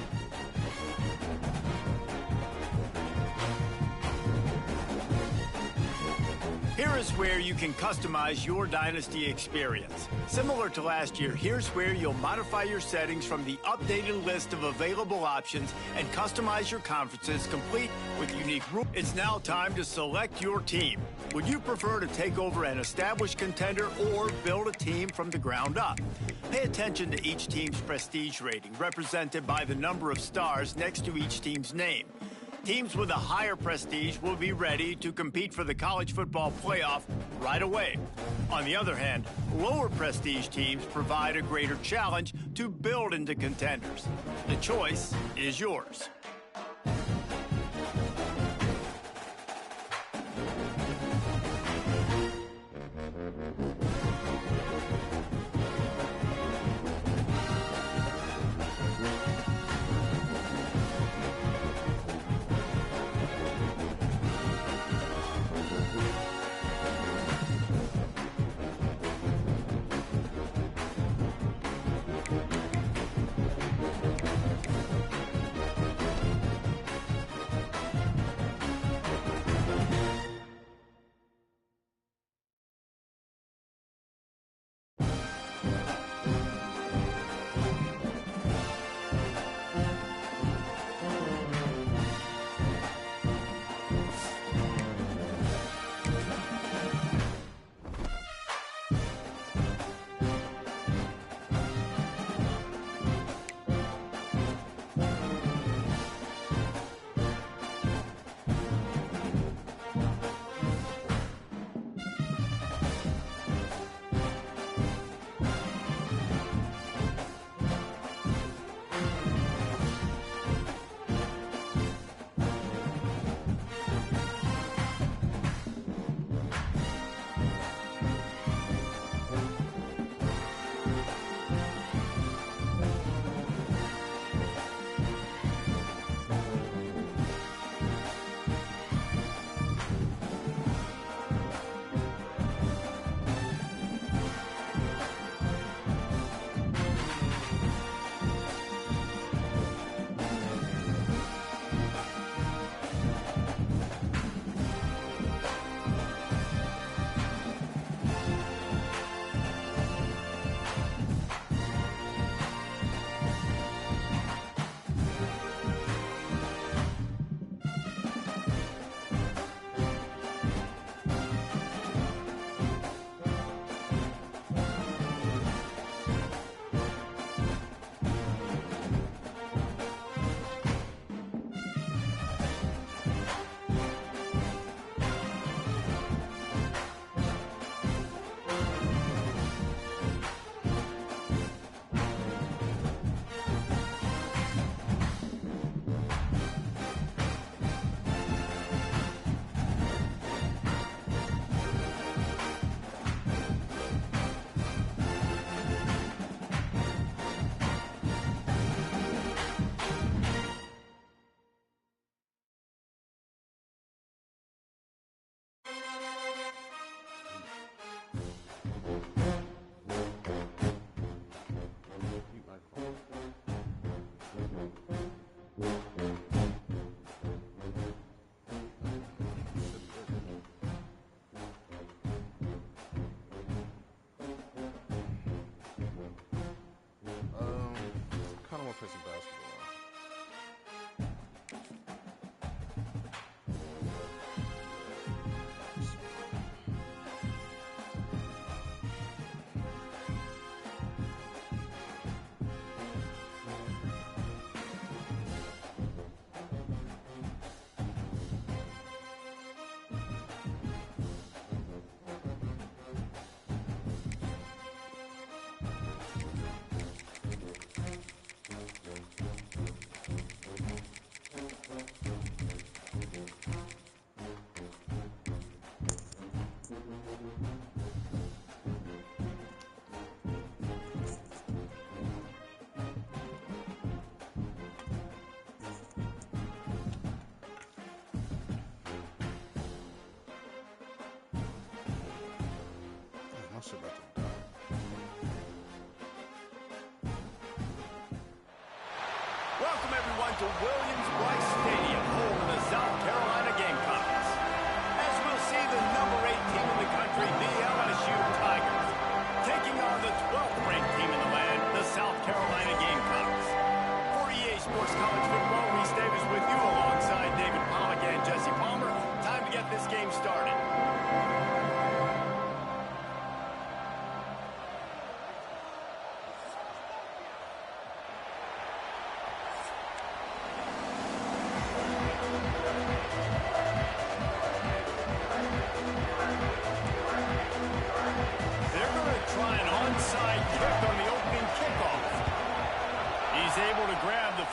Here is where you can customize your Dynasty experience. Similar to last year, here's where you'll modify your settings from the updated list of available options and customize your conferences complete with unique rules. It's now time to select your team. Would you prefer to take over an established contender or build a team from the ground up? Pay attention to each team's prestige rating, represented by the number of stars next to each team's name. Teams with a higher prestige will be ready to compete for the college football playoff right away. On the other hand, lower prestige teams provide a greater challenge to build into contenders. The choice is yours. Play some basketball. My shit about to die. Welcome, everyone, to Williams-Brice Stadium, home of the South Carolina Gamecocks. As we'll see, the number 8 team in the country, the LSU Tigers, taking on the 12th-ranked team in the land, the South Carolina Gamecocks. For EA Sports College Football, Reese Davis with you alongside David Pollock and Jesse Palmer. Time to get this game started.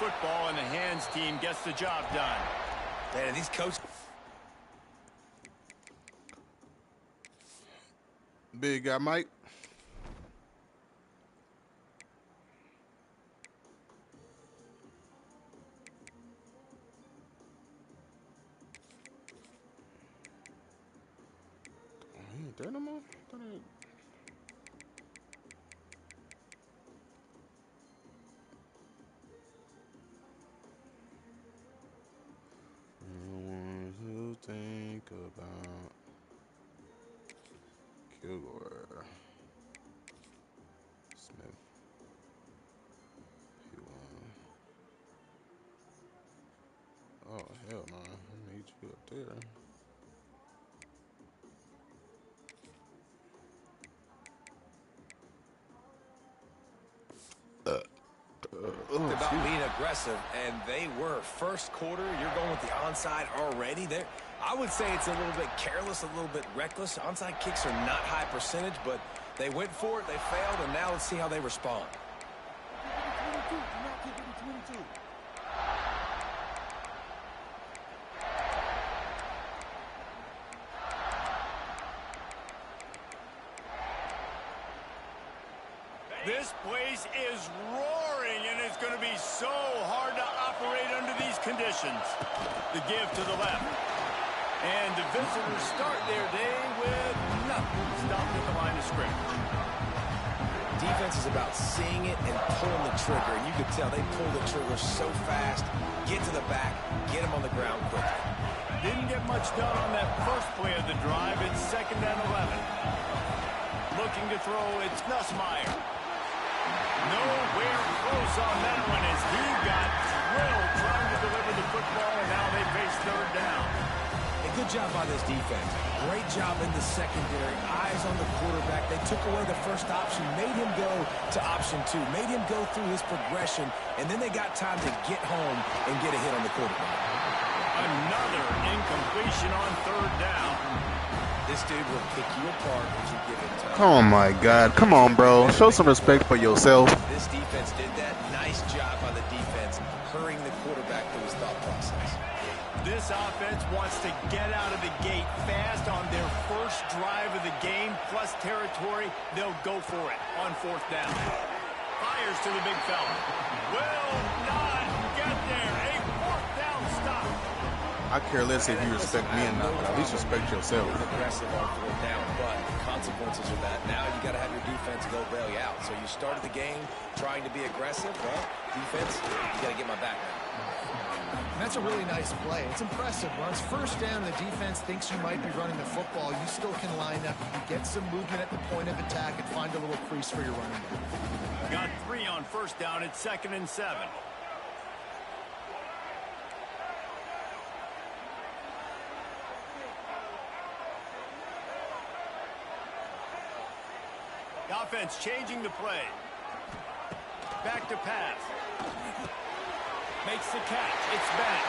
football, and the hands team gets the job done. Man, these coaches. Big guy Mike. He ain't there no more? Ones who think about Kilgore, Smith, P1. Oh hell no! I need you up there. About being aggressive, and they were. First quarter, you're going with the onside already. There, I would say it's a little bit careless, a little bit reckless. Onside kicks are not high percentage, but they went for it, they failed, and now let's see how they respond. This place is roaring, and it's going to be so hard to operate under these conditions. The give to the left. And the visitors start their day with nothing stopped at the line of scrimmage. Defense is about seeing it and pulling the trigger, and you can tell they pull the trigger so fast, get to the back, get them on the ground quickly. Didn't get much done on that first play of the drive. It's 2nd and 11. Looking to throw, it's Nussmeier. Nowhere close on that one as he got drilled trying to deliver the football, and now they face 3rd down. A good job by this defense. Great job in the secondary. Eyes on the quarterback. They took away the first option, made him go to option 2, made him go through his progression, and then they got time to get home and get a hit on the quarterback. Another incompletion on 3rd down. This dude will pick you apart if you give him time. Oh my God! Come on, bro. Show some respect for yourself. This defense did that. Nice job by the defense, hurrying the quarterback through his thought process. This offense wants to get out of the gate fast on their first drive of the game, plus territory. They'll go for it on 4th down. Fires to the big fella. Will not get there. A 4th down stop. I care less if you respect me or not, but at least respect yourself. Aggressive on 4th down, but the consequences of that. Now you got to have your defense go bail you out. So you started the game trying to be aggressive. Well, defense, you got to get my back now. That's a really nice play. It's impressive. Once 1st down, the defense thinks you might be running the football. You still can line up. You can get some movement at the point of attack and find a little crease for your running back. Got 3 on 1st down. It's 2nd and 7. The offense changing the play. Back to pass. Makes the catch. It's Bennett.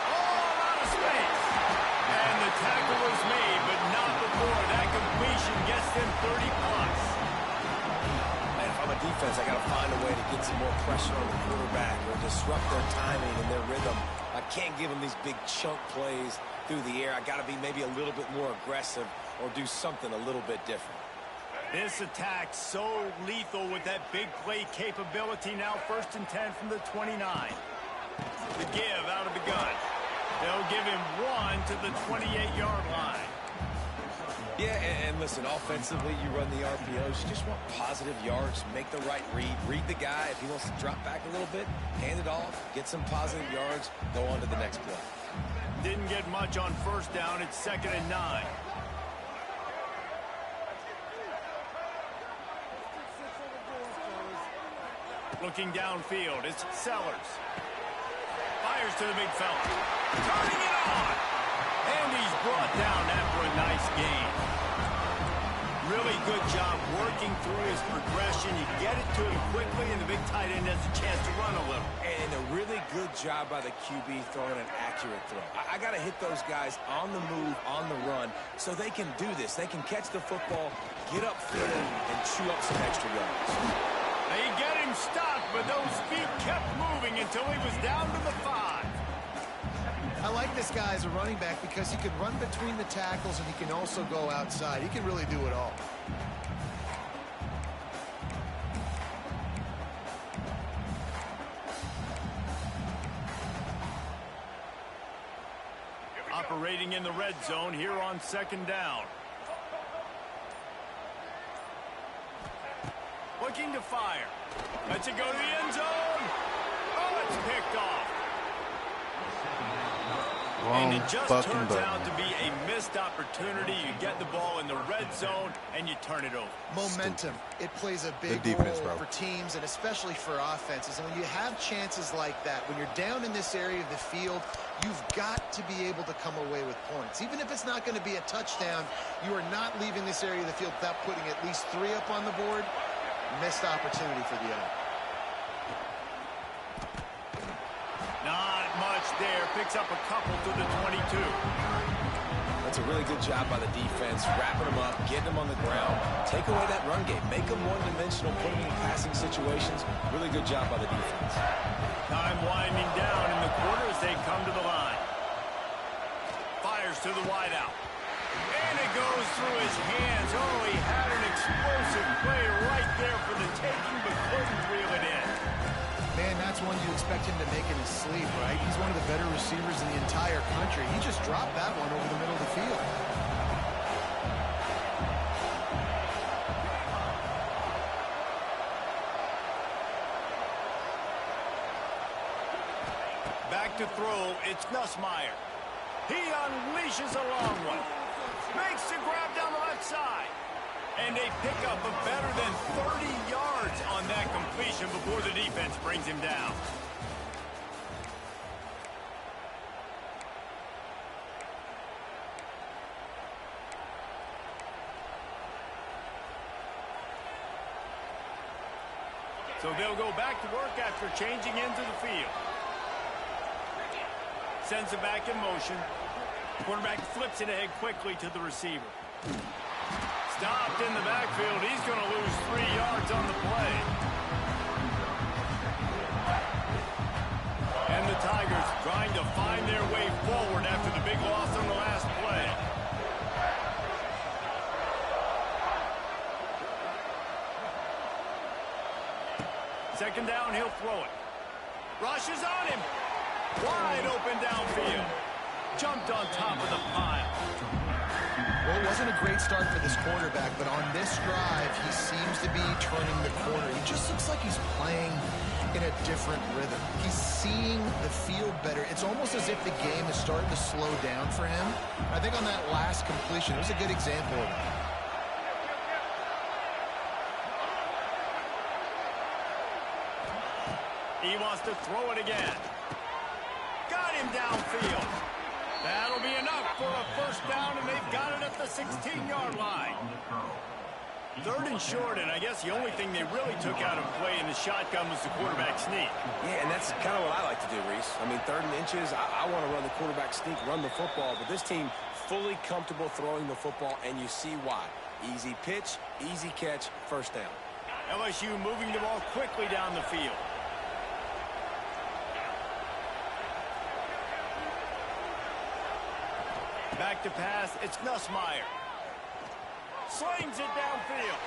All out of space. And the tackle was made, but not before. That completion gets them 30 plus. And if I'm a defense, I got to find a way to get some more pressure on the quarterback or disrupt their timing and their rhythm. I can't give them these big chunk plays through the air. I got to be maybe a little bit more aggressive or do something a little bit different. This attack so lethal with that big play capability. Now 1st and 10 from the 29. The give out of the gun. They'll give him 1 to the 28-yard line. Yeah, and listen, offensively, you run the RPOs. You just want positive yards, make the right read the guy. If he wants to drop back a little bit, hand it off, get some positive yards, go on to the next play. Didn't get much on 1st down. It's 2nd and 9. Looking downfield, it's Sellers. Fires to the big fella. Turning it on. And he's brought down after a nice gain. Really good job working through his progression. You get it to him quickly, and the big tight end has a chance to run a little. And a really good job by the QB throwing an accurate throw. I got to hit those guys on the move, on the run, so they can do this. They can catch the football, get upfield, and chew up some extra yards. They get him stopped, but those feet kept moving until he was down to the 5. I like this guy as a running back because he can run between the tackles and he can also go outside. He can really do it all. Operating in the red zone here on 2nd down. Looking to fire. Lets it go to the end zone. Oh, it's picked off. And it just turns out to be a missed opportunity. You get the ball in the red zone, and you turn it over. Momentum. It plays a big role for teams and especially for offenses. And when you have chances like that, when you're down in this area of the field, you've got to be able to come away with points. Even if it's not going to be a touchdown, you are not leaving this area of the field without putting at least 3 up on the board. Missed opportunity for the other. Not much there. Picks up a couple to the 22. That's a really good job by the defense, wrapping them up, getting them on the ground. Take away that run game. Make them one-dimensional, put them in passing situations. Really good job by the defense. Time winding down in the quarter as they come to the line. Fires to the wideout. And it goes through his hands. Oh, he had an explosive play right there for the taking, but couldn't reel it in. Man, that's one you expect him to make in his sleep, right? He's one of the better receivers in the entire country. He just dropped that one over the middle of the field. Back to throw, it's Nussmeier. He unleashes a long one. Makes the grab down the left side. And they pick up a better than 30 yards on that completion before the defense brings him down. So they'll go back to work after changing into the field. Sends it back in motion. Quarterback flips it ahead quickly to the receiver. Stopped in the backfield. He's going to lose 3 yards on the play. And the Tigers trying to find their way forward after the big loss on the last play. Second down, he'll throw it. Rush is on him. Wide open downfield. Jumped on top of the pile. Well, it wasn't a great start for this quarterback, but on this drive, he seems to be turning the corner. He just looks like he's playing in a different rhythm. He's seeing the field better. It's almost as if the game is starting to slow down for him. I think on that last completion, it was a good example of that. He wants to throw it again. Got him downfield. That'll be enough for a first down, and they've got it at the 16-yard line. 3rd and short, and I guess the only thing they really took out of play in the shotgun was the quarterback sneak. Yeah, and that's kind of what I like to do, Reese. I mean, 3rd and inches, I want to run the quarterback sneak, run the football, but this team fully comfortable throwing the football, and you see why. Easy pitch, easy catch, first down. LSU moving the ball quickly down the field. Back to pass, it's Nussmeier. Slings it downfield.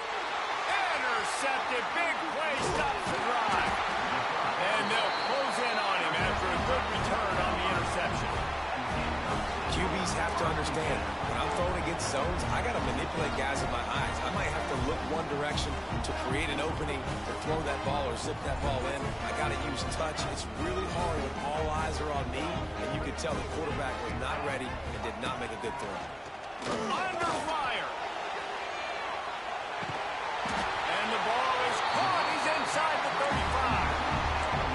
Intercepted, big play, stops the drive. And they'll close in on him after a good return on the interception. QBs have to understand, when I'm throwing against zones, I got to manipulate guys with my eyes. I might have to look one direction to create an opening to throw that ball or zip that ball in. I got to use touch. It's really hard when all eyes are on me, and you can tell the quarterback was not ready and did not make a good throw. Under fire. And the ball is caught. He's inside the 35.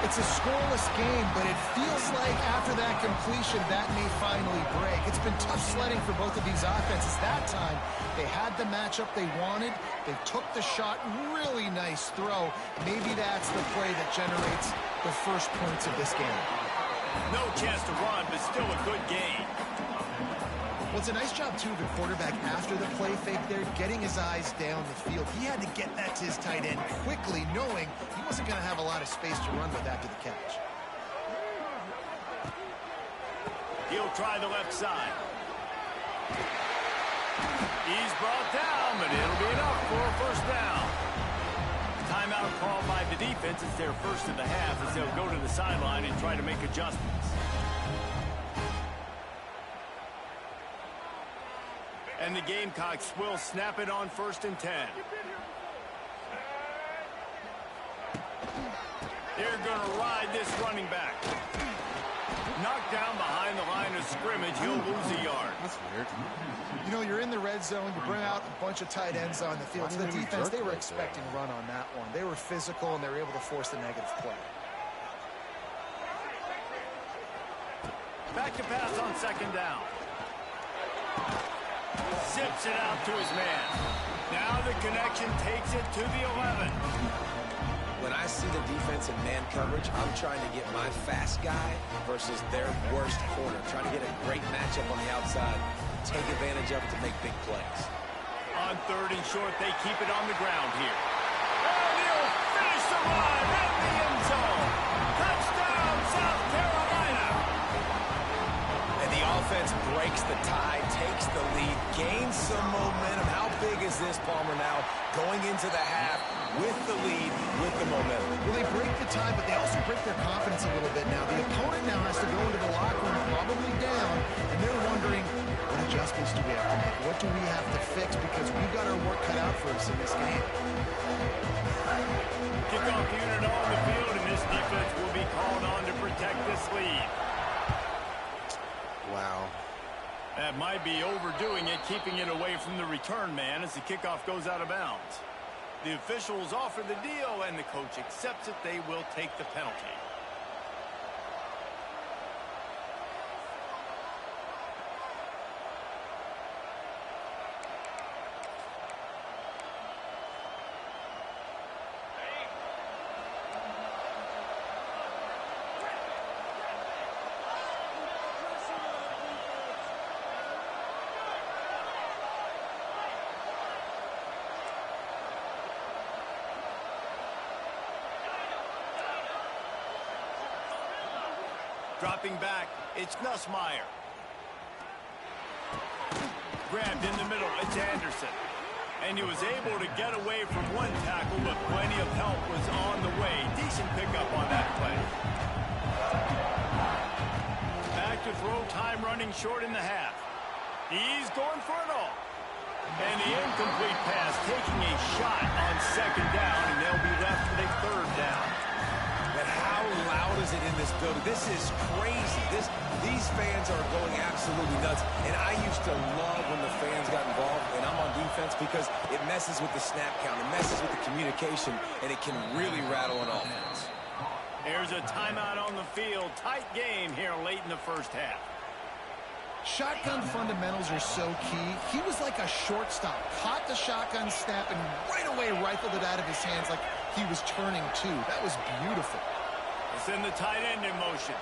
It's a scoreless game, but it feels like after that completion, that may finally break. It's been tough sledding for both of these offenses. That time, they had the matchup they wanted. They took the shot. Really nice throw. Maybe that's the play that generates the first points of this game. No chance to run, but still a good game. Well, it's a nice job, too, of the quarterback after the play fake there, getting his eyes down the field. He had to get that to his tight end quickly, knowing he wasn't going to have a lot of space to run with after the catch. He'll try the left side. He's brought down, but it'll be enough for a first down. Timeout called by the defense. It's their first of the half as they'll go to the sideline and try to make adjustments. And the Gamecocks will snap it on 1st and 10. They're going to ride this running back. Knocked down behind the line of scrimmage. He'll lose a yard. That's weird. You know, you're in the red zone. You bring out a bunch of tight ends on the field. So the defense, they were expecting run on that one. They were physical, and they were able to force the negative play. Back to pass on 2nd down. Zips it out to his man. Now the connection takes it to the 11. When I see the defense in man coverage, I'm trying to get my fast guy versus their worst corner. Trying to get a great matchup on the outside, take advantage of it to make big plays. On 3rd and short, they keep it on the ground here. And he'll finish the run in the end zone. Touchdown, South Carolina. And the offense breaks the tie, takes the lead, gains some momentum. How big is this, Palmer, now going into the half with the lead, with the momentum? Well, they break the tie, but they also break their confidence a little bit now. The opponent now has to go into the locker room probably down, and they're wondering, what adjustments do we have to make? What do we have to fix? Because we've got our work cut out for us in this game. Kickoff unit on the field, and this defense will be called on to protect this lead. Wow. That might be overdoing it, keeping it away from the return man as the kickoff goes out of bounds. The officials offer the deal, and the coach accepts it. They will take the penalty. Dropping back, it's Nussmeier. Grabbed in the middle, it's Anderson. And he was able to get away from one tackle, but plenty of help was on the way. Decent pickup on that play. Back to throw, time running short in the half. He's going for it all. And the incomplete pass, taking a shot on 2nd down, and they'll be left with a 3rd down. But how loud is it in this building? This is crazy. These fans are going absolutely nuts. And I used to love when the fans got involved, and I'm on defense, because it messes with the snap count. It messes with the communication, and it can really rattle an offense. There's a timeout on the field. Tight game here late in the first half. Shotgun fundamentals are so key. He was like a shortstop. Caught the shotgun snap and right away rifled it out of his hands like he was turning two. That was beautiful. It's in the tight end in motion.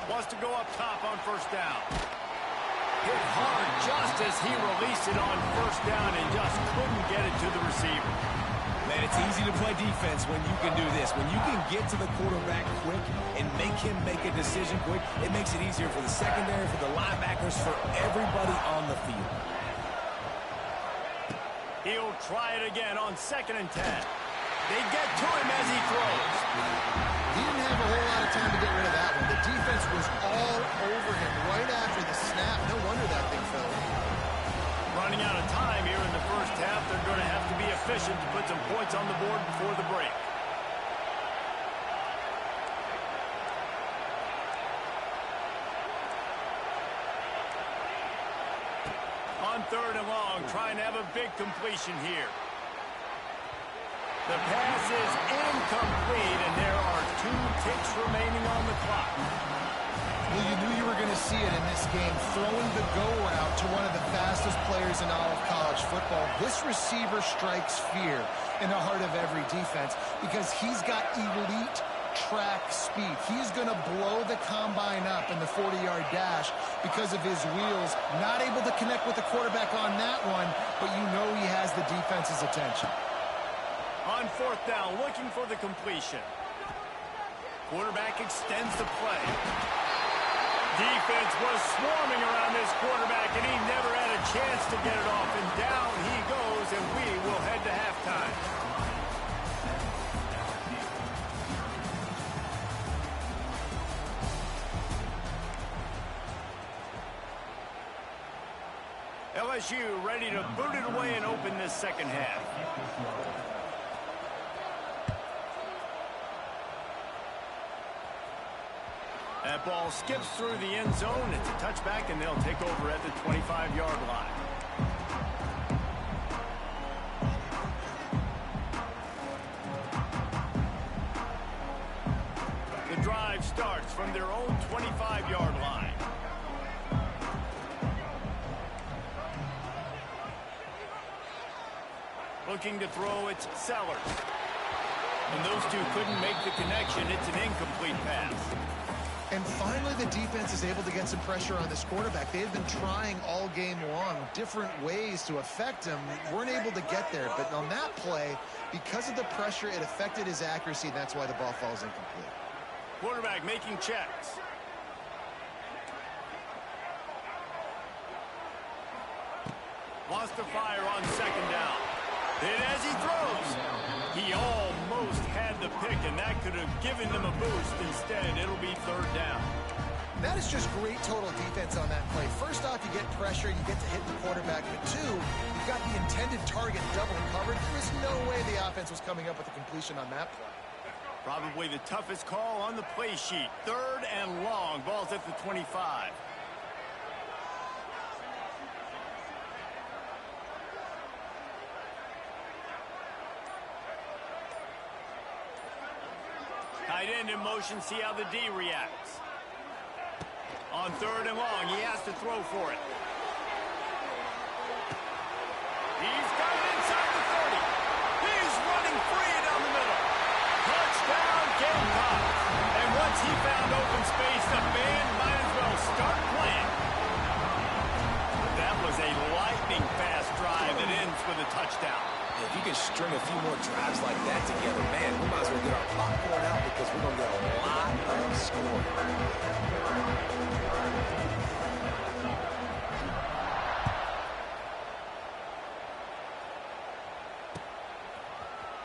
Wants to go up top on 1st down. Hit hard just as he released it on 1st down and just couldn't get it to the receiver. Man, it's easy to play defense when you can do this. When you can get to the quarterback quick and make him make a decision quick, it makes it easier for the secondary, for the linebackers, for everybody on the field. He'll try it again on 2nd and 10. They get to him as he throws. He didn't have a whole lot of time to get rid of that one. The defense was all over him right after the snap. No wonder that thing fell. Running out of time here in the first half. They're going to have to be efficient to put some points on the board before the break. On 3rd and long, trying to have a big completion here. The pass is incomplete, and there are 2 ticks remaining on the clock. Well, you knew you were going to see it in this game, throwing the go route to one of the fastest players in all of college football. This receiver strikes fear. in the heart of every defense because he's got elite track speed. He's going to blow the combine up in the 40-yard dash because of his wheels. Not able to connect with the quarterback on that one, but you know he has the defense's attention. On fourth down, looking for the completion. Quarterback extends the play. Defense was swarming around this quarterback, and he never had a chance to get it off. And down he goes, and we will head to halftime. LSU ready to boot it away and open this second half. That ball skips through the end zone. It's a touchback, and they'll take over at the 25-yard line. The drive starts from their own 25-yard line. Looking to throw, it's Sellers. And those two couldn't make the connection. It's an incomplete pass. And finally, the defense is able to get some pressure on this quarterback. They've been trying all game long different ways to affect him. Weren't able to get there. But on that play, because of the pressure, it affected his accuracy, and that's why the ball falls incomplete. Quarterback making checks. Wants to fire on second down. And as he throws, he almost had the pick, and that could have given them a boost. Instead, it'll be third down. That is just great total defense on that play. First off, you get pressure, you get to hit the quarterback. But two, you've got the intended target double covered. There was no way the offense was coming up with a completion on that play. Probably the toughest call on the play sheet. Third and long. Ball's at the 25. Tight end in motion, see how the D reacts. On third and long, he has to throw for it. He's got it inside the 30. He's running free down the middle. Touchdown, Gamecock. And once he found open space, the band might as well start playing. That was a lightning-fast drive that ends with a touchdown. If you can string a few more drives like that together, man, we might as well get our popcorn out because we're going to get a lot of scoring.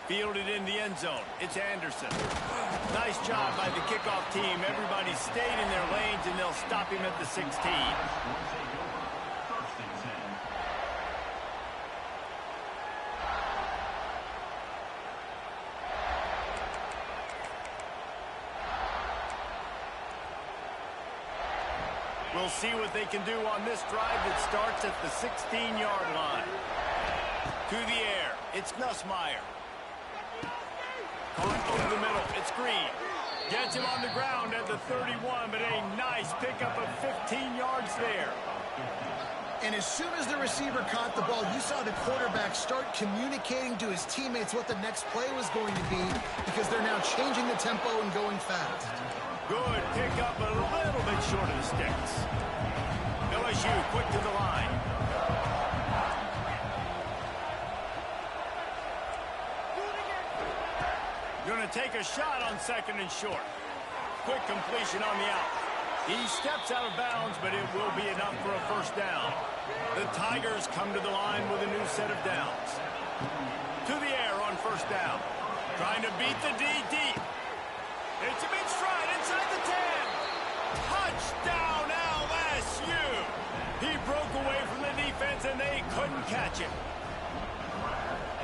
Fielded in the end zone. It's Anderson. Nice job by the kickoff team. Everybody stayed in their lanes, and they'll stop him at the 16. We'll see what they can do on this drive that starts at the 16-yard line. To the air, it's Nussmeier. Caught over the middle, it's Green. Gets him on the ground at the 31, but a nice pickup of 15 yards there. And as soon as the receiver caught the ball, you saw the quarterback start communicating to his teammates what the next play was going to be because they're now changing the tempo and going fast. Good pickup, a little bit short of the sticks. LSU quick to the line. Going to take a shot on second and short. Quick completion on the out. He steps out of bounds, but it will be enough for a first down. The Tigers come to the line with a new set of downs. To the air on first down. Trying to beat the D deep. It's a big stride inside the 10. Touchdown, LSU. He broke away from the defense, and they couldn't catch him.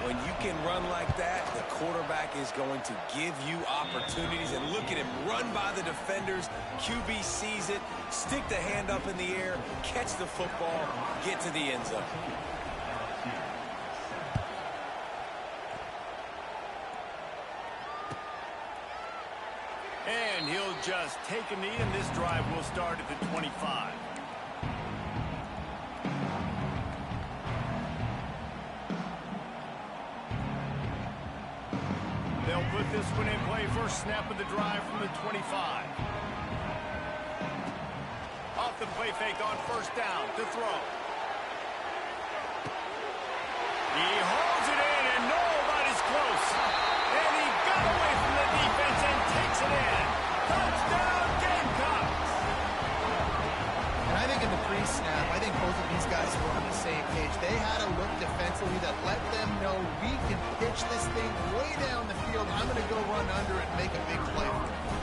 When you can run like that, the quarterback is going to give you opportunities. And look at him run by the defenders. QB sees it, stick the hand up in the air, catch the football, get to the end zone. And he'll just take a knee, and this drive will start at the 25. put this one in play. First snap of the drive from the 25. Off the play fake on first down to throw. He holds it in, and nobody's close. And he got away from the defense and takes it in. Touchdown, Gamecocks! And I think in the pre-snap, I think both of these guys were on the same page. They had a look defensively that let them know we can pitch this thing way down the field. I'm going to go run under it and make a big play.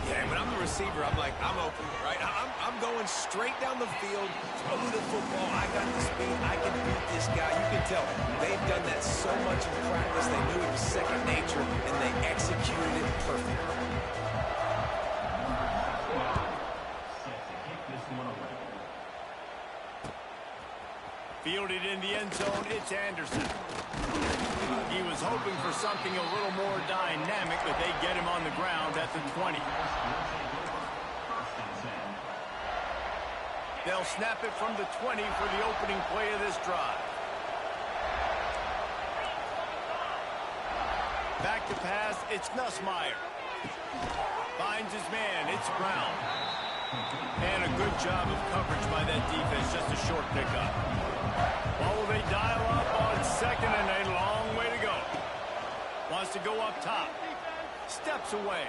Yeah, when I'm the receiver, I'm like, I'm open, right? I'm going straight down the field, throw me the football. I got the speed. I can beat this guy. You can tell they've done that so much in practice. They knew it was second nature, and they executed it perfectly. Fielded in the end zone, it's Anderson. He was hoping for something a little more dynamic, but they get him on the ground at the 20. They'll snap it from the 20 for the opening play of this drive. Back to pass, it's Nussmeier. Finds his man, it's Brown. And a good job of coverage by that defense, just a short pickup. Oh, they dial up on second and a long way to go. Wants to go up top. Steps away.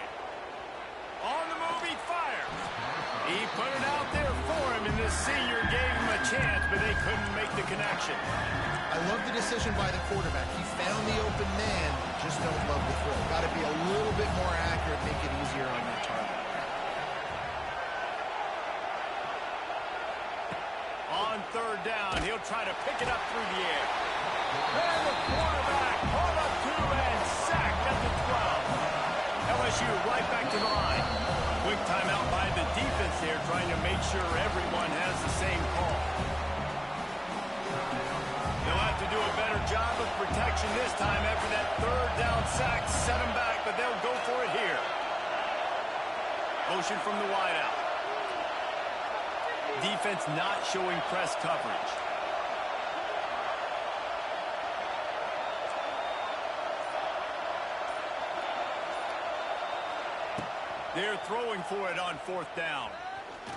On the move, he fires. He put it out there for him, and the senior gave him a chance, but they couldn't make the connection. I love the decision by the quarterback. He found the open man, just don't love the throw. Got to be a little bit more accurate, make it easier on your target. On third down, he'll try to pick it up through the air. And the quarterback pulled up to and sacked at the 12. LSU right back to the line. Quick timeout by the defense there, trying to make sure everyone has the same call. They'll have to do a better job of protection this time after that third down sack set them back, but they'll go for it here. Motion from the wideout. Defense not showing press coverage. They're throwing for it on fourth down.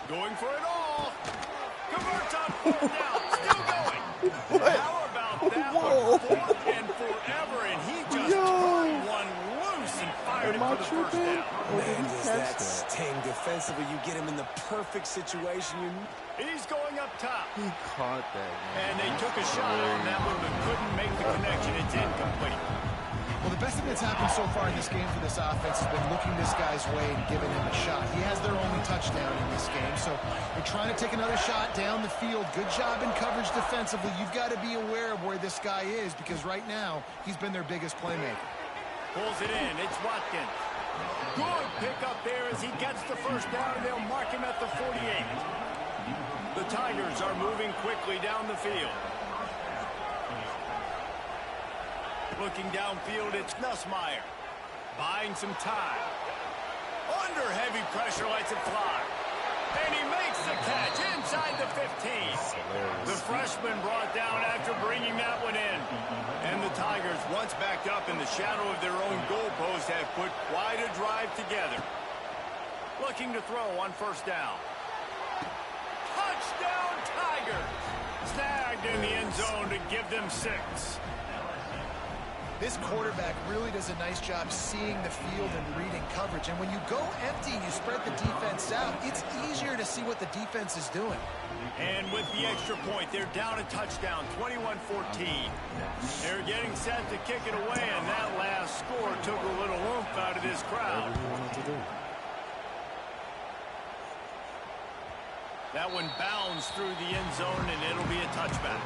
Going for it all. Converts on fourth down. Still going. How about that one? Fourth and forever, and he just turned one loose and fired it for the first down. Man, does that sting defensively. You get him in the perfect situation. He's going up top. He caught that, man. And they took a shot on that one, but couldn't make the connection. It's incomplete. Well, the best thing that's happened so far in this game for this offense has been looking this guy's way and giving him a shot. He has their only touchdown in this game, so they're trying to take another shot down the field. Good job in coverage defensively. You've got to be aware of where this guy is because right now he's been their biggest playmaker. Pulls it in. It's Watkins. Good pickup there as he gets the first down, and they'll mark him at the 48. The Tigers are moving quickly down the field. Looking downfield, it's Nussmeier. Buying some time. Under heavy pressure, lets it fly. And he makes the catch inside the 15. The freshman brought down after bringing that one in. And the Tigers, once backed up in the shadow of their own goalpost, have put quite a drive together. Looking to throw on first down. Touchdown, Tigers! Snagged in the end zone to give them 6. This quarterback really does a nice job seeing the field and reading coverage. And when you go empty and you spread the defense out, it's easier to see what the defense is doing. And with the extra point, they're down a touchdown, 21-14. They're getting set to kick it away, and that last score took a little oomph out of this crowd. That one bounds through the end zone, and it'll be a touchback.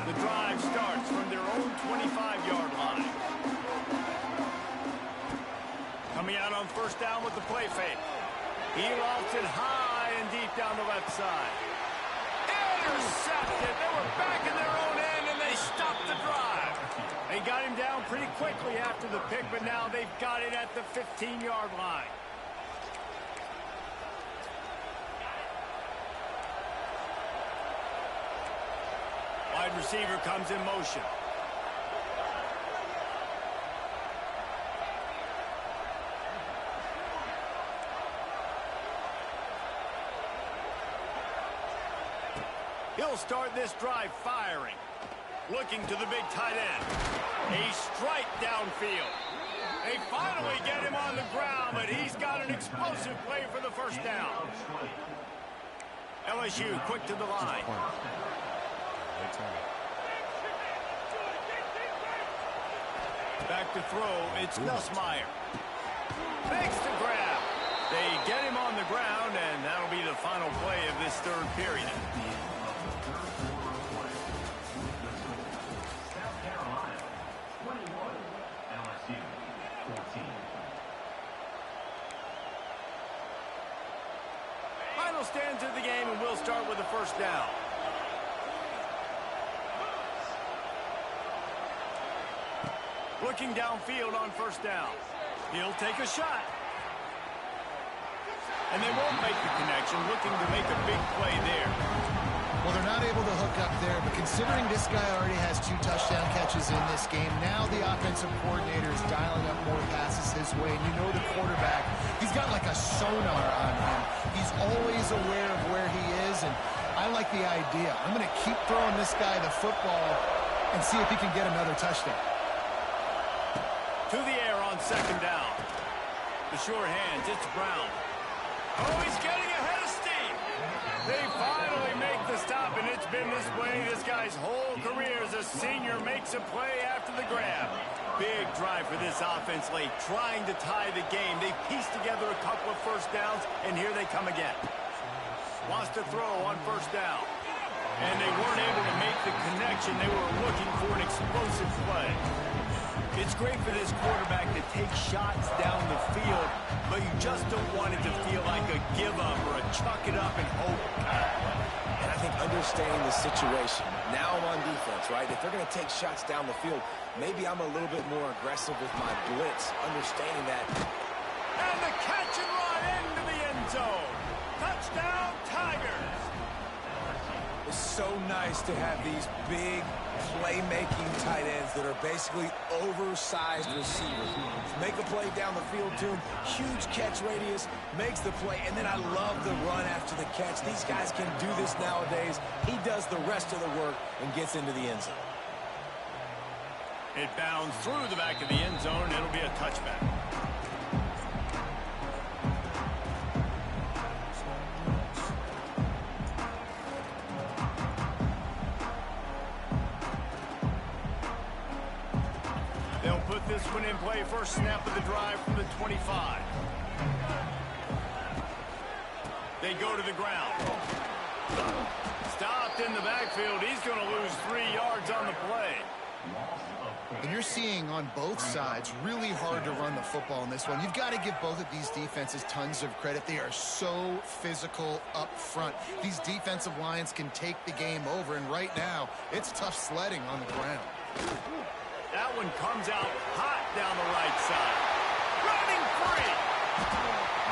The drive starts from their own 25-yard line. Coming out on first down with the play fake. He lofts it high and deep down the left side. Intercepted. They were back in their own end, and they stopped the drive. They got him down pretty quickly after the pick, but now they've got it at the 15-yard line. wide receiver comes in motion. He'll start this drive firing. Looking to the big tight end. A strike downfield. They finally get him on the ground, but he's got an explosive play for the first down. LSU quick to the line. Back to throw, it's Nussmeier. Fakes the grab. They get him on the ground, and that'll be the final play of this third period. Final stands of the game, and we'll start with the first down. Looking downfield on first down. He'll take a shot. And they won't make the connection, looking to make a big play there. Well, they're not able to hook up there, but considering this guy already has 2 touchdown catches in this game, now the offensive coordinator is dialing up more passes his way. And you know the quarterback, he's got like a sonar on him. He's always aware of where he is, and I like the idea. I'm going to keep throwing this guy the football and see if he can get another touchdown. To the air on second down. The sure hands, it's Brown. Oh, he's getting ahead of steam. They finally make the stop, and it's been this way this guy's whole career as a senior. Makes a play after the grab. Big drive for this offense late, trying to tie the game. They pieced together a couple of first downs, and here they come again. Wants to throw on first down. And they weren't able to make the connection. They were looking for an explosive play. It's great for this quarterback to take shots down the field, but you just don't want it to feel like a give-up or a chuck it up and hope. And I think understanding the situation, now I'm on defense, right? If they're going to take shots down the field, maybe I'm a little bit more aggressive with my blitz, understanding that. And the catch and run into the end zone. Touchdown, Tigers. It's so nice to have these big playmaking tight ends that are basically oversized receivers. Make a play down the field to him, huge catch radius, makes the play, and then I love the run after the catch. These guys can do this nowadays. He does the rest of the work and gets into the end zone. It bounds through the back of the end zone. It'll be a touchback. Put this one in play, first snap of the drive from the 25. They go to the ground. Stopped in the backfield. He's going to lose 3 yards on the play. And you're seeing on both sides really hard to run the football in this one. You've got to give both of these defenses tons of credit. They are so physical up front. These defensive lines can take the game over, and right now it's tough sledding on the ground. That one comes out hot down the right side. Running free.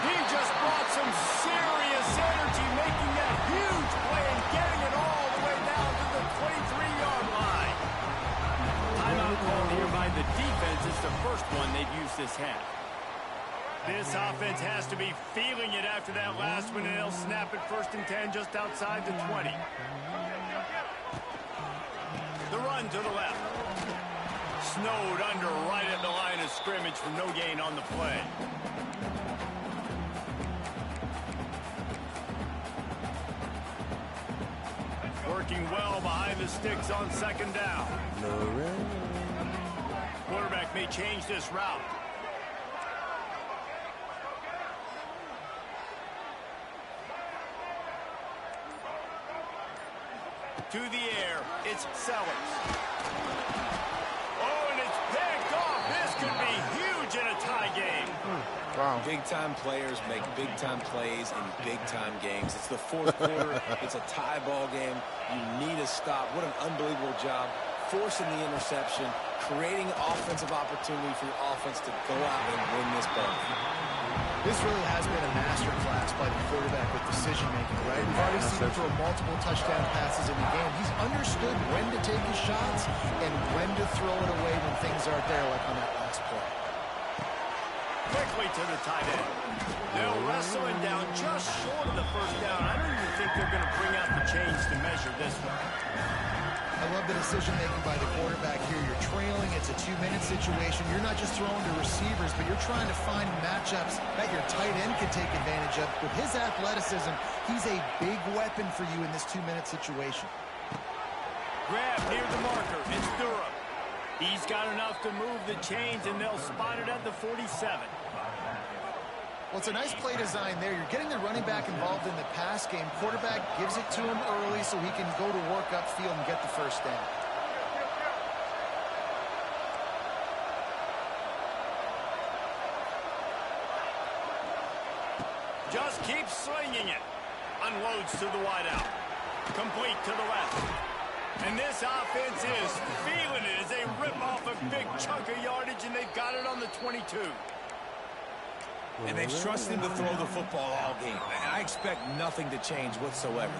He just brought some serious energy, making that huge play and getting it all the way down to the 23-yard line. Timeout called here by the defense. It's the first one they've used this half. This offense has to be feeling it after that last one, and they'll snap it 1st and 10 just outside the 20. The run to the left. Snowed under right at the line of scrimmage for no gain on the play. Working well behind the sticks on second down. Quarterback may change this route. To the air, it's Sellers. Could be huge in a tie game. Wow. Big-time players make big-time plays in big-time games. It's the 4th quarter. It's a tie ball game. You need a stop. What an unbelievable job. Forcing the interception, creating offensive opportunity for your offense to go out and win this ball. This really has been a masterclass by the quarterback with decision-making, right? We've already seen him throw multiple touchdown passes in the game. He's understood understood when to take his shots and when to throw it away when things aren't there, like on that last play. Quickly to the tight end. They'll wrestle him down just short of the first down. I don't even think they're going to bring out the chains to measure this one. I love the decision-making by the quarterback here. You're trailing. It's a 2-minute situation. You're not just throwing to receivers, but you're trying to find matchups that your tight end can take advantage of. With his athleticism, he's a big weapon for you in this 2-minute situation. Grab near the marker. It's Durham. He's got enough to move the chains, and they'll spot it at the 47. Well, it's a nice play design there. You're getting the running back involved in the pass game. Quarterback gives it to him early so he can go to work upfield and get the first down. Just keeps slinging it. Unloads to the wideout. Complete to the left. And this offense is feeling it as they rip off a big chunk of yardage, and they've got it on the 22. And they've trusted him to throw the football all game. And I expect nothing to change whatsoever.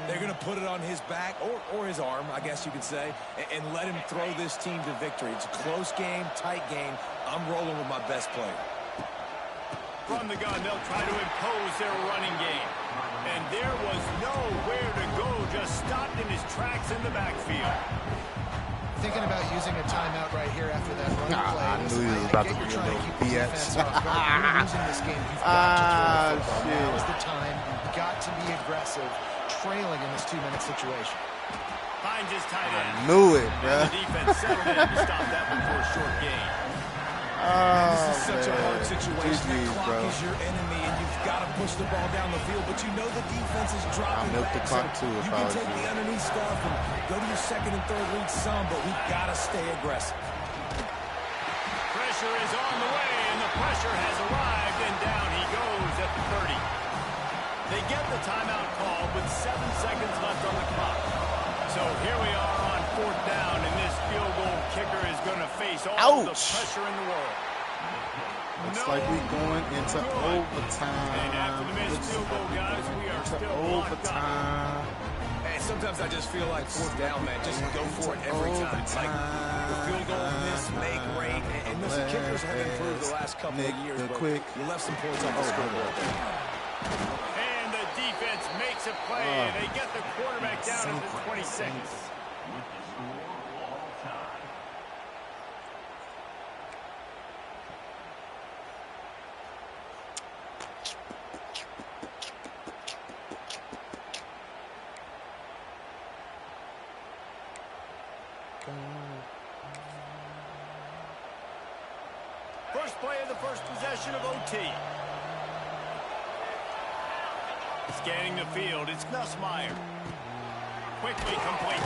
They're going to put it on his back, or his arm, I guess you could say, and let him throw this team to victory. It's a close game, tight game. I'm rolling with my best player. From the gun, they'll try to impose their running game. And there was nowhere to go, just stopped in his tracks in the backfield. Thinking about using a timeout right here after that run play. I knew he was about to be a little BS. You're losing this game. You've got to throw the football. Now is the time. You've got to be aggressive, trailing in this 2-minute situation. Finds his tight end. I knew it, bro. The defense settled in to stop that one for a short gain. This is such a hard situation. GG, The clock bro. is your enemy, and you've got to push the ball down the field. But you know the defense is dropping I'll milk the back, clock so too if you I can was take you. the underneath stuff and go to your second and third read some, but we've got to stay aggressive. Pressure is on the way, and the pressure has arrived, and down he goes at the 30. They get the timeout call with 7 seconds left on the clock. So here we are on 4th down, and this field goal kicker is going to face all the pressure in the world. Looks like we're going into overtime. And after the missed field goal, guys, we are still overtime. And sometimes I just feel like 4th down, man. Just go for it every time. It's like the field goal miss, make, rate. And listen, kickers have improved the last couple of years, but you left some points on the scoreboard. And the defense makes a play. They get the quarterback down at the 26. First play of the first possession of OT. Scanning the field, it's Nussmeier. Quickly complete.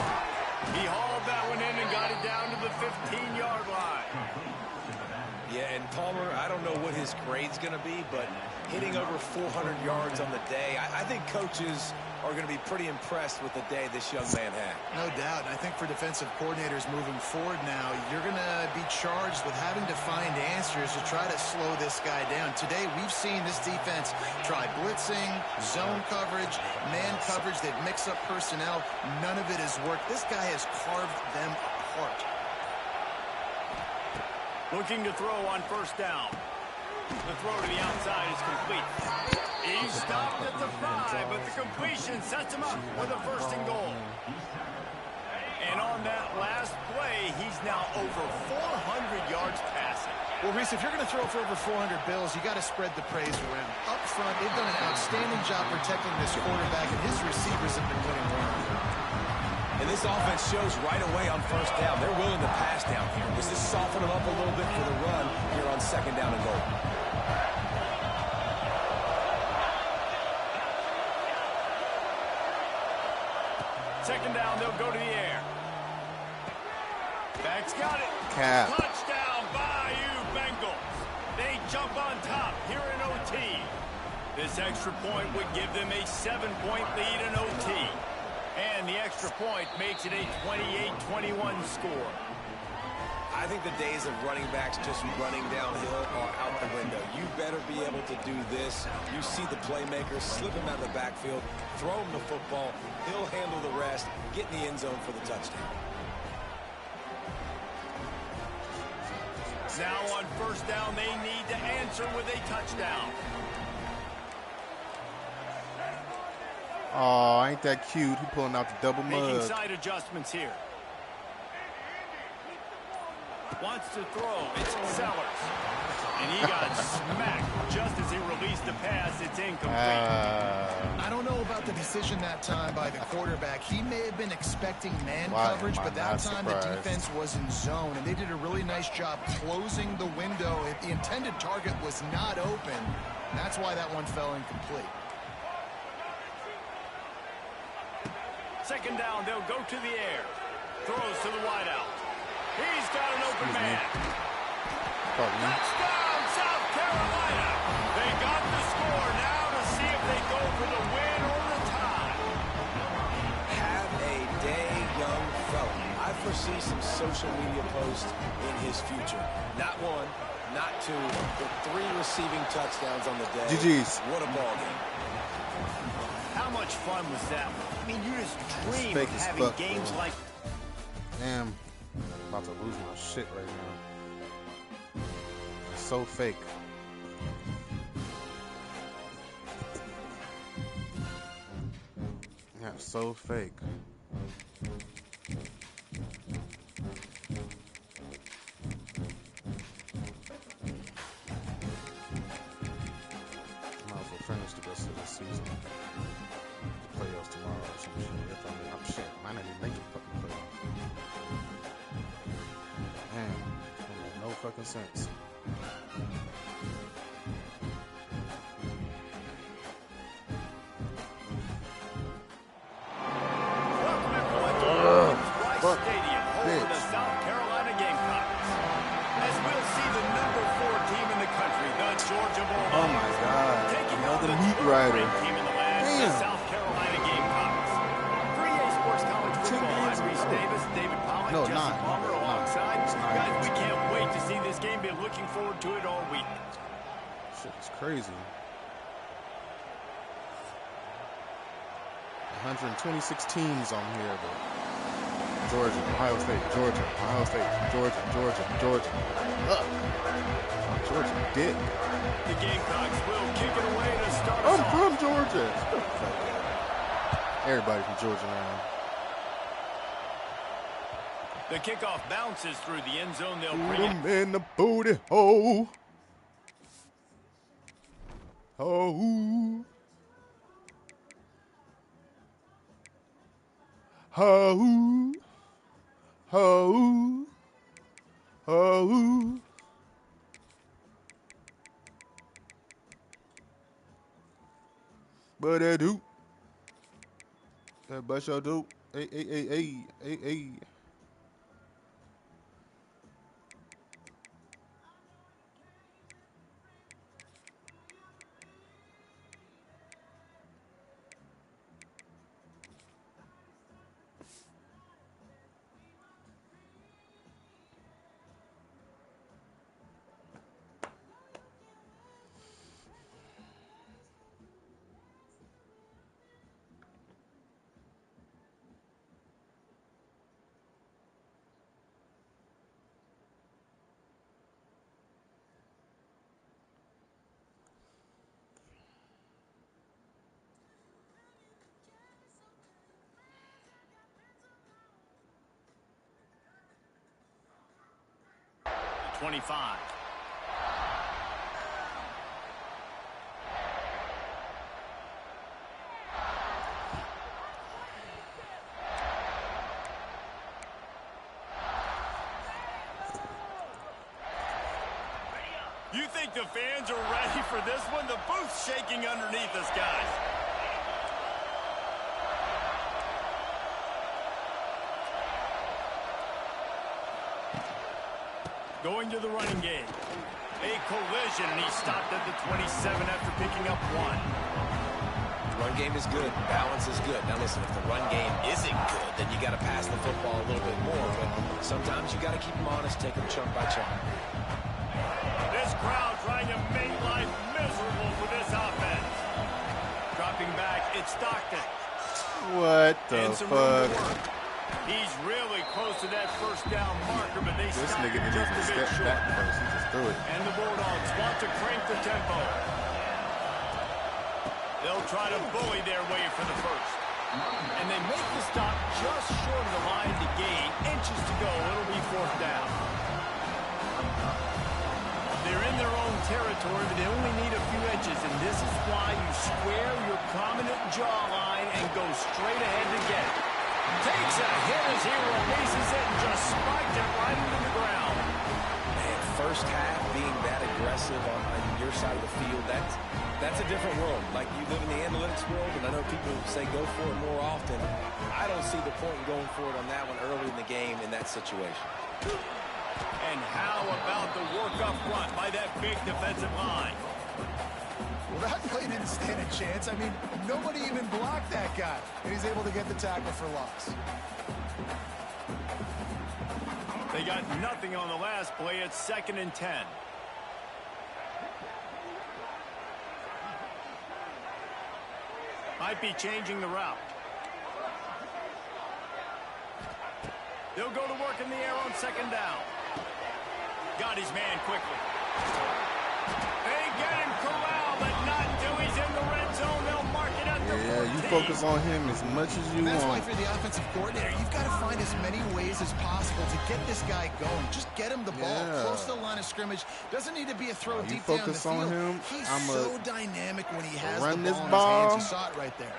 He hauled that one in and got it down to the 15-yard line. Yeah, and Palmer, I don't know what his grade's going to be, but hitting over 400 yards on the day, I think coaches are going to be pretty impressed with the day this young man had. No doubt. And I think for defensive coordinators moving forward now, you're going to be charged with having to find answers to try to slow this guy down. Today, we've seen this defense try blitzing, zone coverage, man coverage. They've mixed up personnel. None of it has worked. This guy has carved them apart. Looking to throw on first down. The throw to the outside is complete. He stopped at the 5, but the completion sets him up with a 1st and goal. And on that last play, he's now over 400 yards passing. Well, Reese, if you're going to throw for over 400 bills, you got to spread the praise around. Up front, they've done an outstanding job protecting this quarterback, and his receivers have been winning well. And this offense shows right away on first down. They're willing to pass down here. Does this soften them up a little bit for the run here on 2nd down and goal? Second down, they'll go to the air. Back's got it. Cap. Touchdown, Bayou Bengals. They jump on top here in OT. This extra point would give them a 7-point lead in OT. And the extra point makes it a 28-21 score. I think the days of running backs just running downhill are out the window. You better be able to do this. You see the playmaker, slip him out of the backfield, throw him the football. He'll handle the rest, get in the end zone for the touchdown. Now on first down, they need to answer with a touchdown. Oh, ain't that cute? He pulling out the double mug. Making side adjustments here. Wants to throw. It's Sellers. And he got smacked just as he released the pass. It's incomplete. I don't know about the decision that time by the quarterback. He may have been expecting man coverage, but that time the defense was in zone, and they did a really nice job closing the window. The intended target was not open. That's why that one fell incomplete. Second down, they'll go to the air. Throws to the wideout. He's got an open man. Touchdown, South Carolina. They got the score now to see if they go for the win or the tie. Have a day, young fella. I foresee some social media posts in his future. Not one, not two, but 3 receiving touchdowns on the day. GG's. What a ball game. How much fun was that? I mean, you just dream of having games like... Damn. I'm about to lose my shit right now. It's so fake. Yeah, so fake. Might as well finish the rest of the season. The playoffs tomorrow or some shit. If I'm shit, might not even make the fucking playoffs. Man, that makes no fucking sense. Welcome everyone to Rice Stadium, home of the South Carolina Gamecocks. As we'll see the number 4 team in the country, the Georgia Bulldogs. Oh my God! Taking Another on the meat rider. team in the land, the South Carolina Gamecocks. 3A Sports College Football. I'm Reese Davis, David Pollock, Justin Palmer alongside. Guys, we can't wait to see this game. Been looking forward to it all week. Shit is crazy. 126 teams on here, but Georgia, Ohio State, Georgia, Ohio State, Georgia, Georgia, Georgia. Georgia dick. The Gamecocks will kick it away to start us I'm off. from Georgia. Everybody from Georgia now. The kickoff bounces through the end zone. They'll Put bring it. him in the booty hole. Oh. Oh. Oh. Oh. But I do. That but I do. Hey, hey, hey, hey, hey, hey. The 25. You think the fans are ready for this one? The booth's shaking underneath us, guys. Going to the running game. A collision, and he stopped at the 27 after picking up 1. Run game is good. Balance is good. Now listen, if the run game isn't good, then you got to pass the football a little bit more. But sometimes you got to keep them honest, take them chunk by chunk. This crowd trying to make life miserable for this offense. Dropping back, it's Stockton. What the fuck? He's really close to that first down marker, but they This stopped nigga didn't just even a bit step short. back first. He just threw it. And the Bulldogs want to crank the tempo. They'll try to bully their way for the first. And they make the stop just short of the line to gain. Inches to go. It'll be fourth down. They're in their own territory, but they only need a few inches. And this is why you square your prominent jawline and go straight ahead to get it. Takes a hit as he releases it and just spiked it right into the ground. Man, first half being that aggressive on your side of the field, that's a different world. Like, you live in the analytics world, and I know people say go for it more often. I don't see the point in going for it on that one early in the game in that situation. And how about the work up front by that big defensive line? Well, that play didn't stand a chance. I mean, nobody even blocked that guy. And he's able to get the tackle for loss. They got nothing on the last play. It's 2nd and 10. Might be changing the route. They'll go to work in the air on 2nd down. Got his man quickly. They get him corralled, but not till he's in the red zone. They'll mark it at the 14. Yeah, you focus on him as much as you That's why want. for the offensive coordinator, you've got to find as many ways as possible to get this guy going. Just get him the ball close to the line of scrimmage. Doesn't need to be a throw You deep down the focus field. on him, He's I'ma so dynamic when he has run the this ball in ball. his hands. You saw it right there.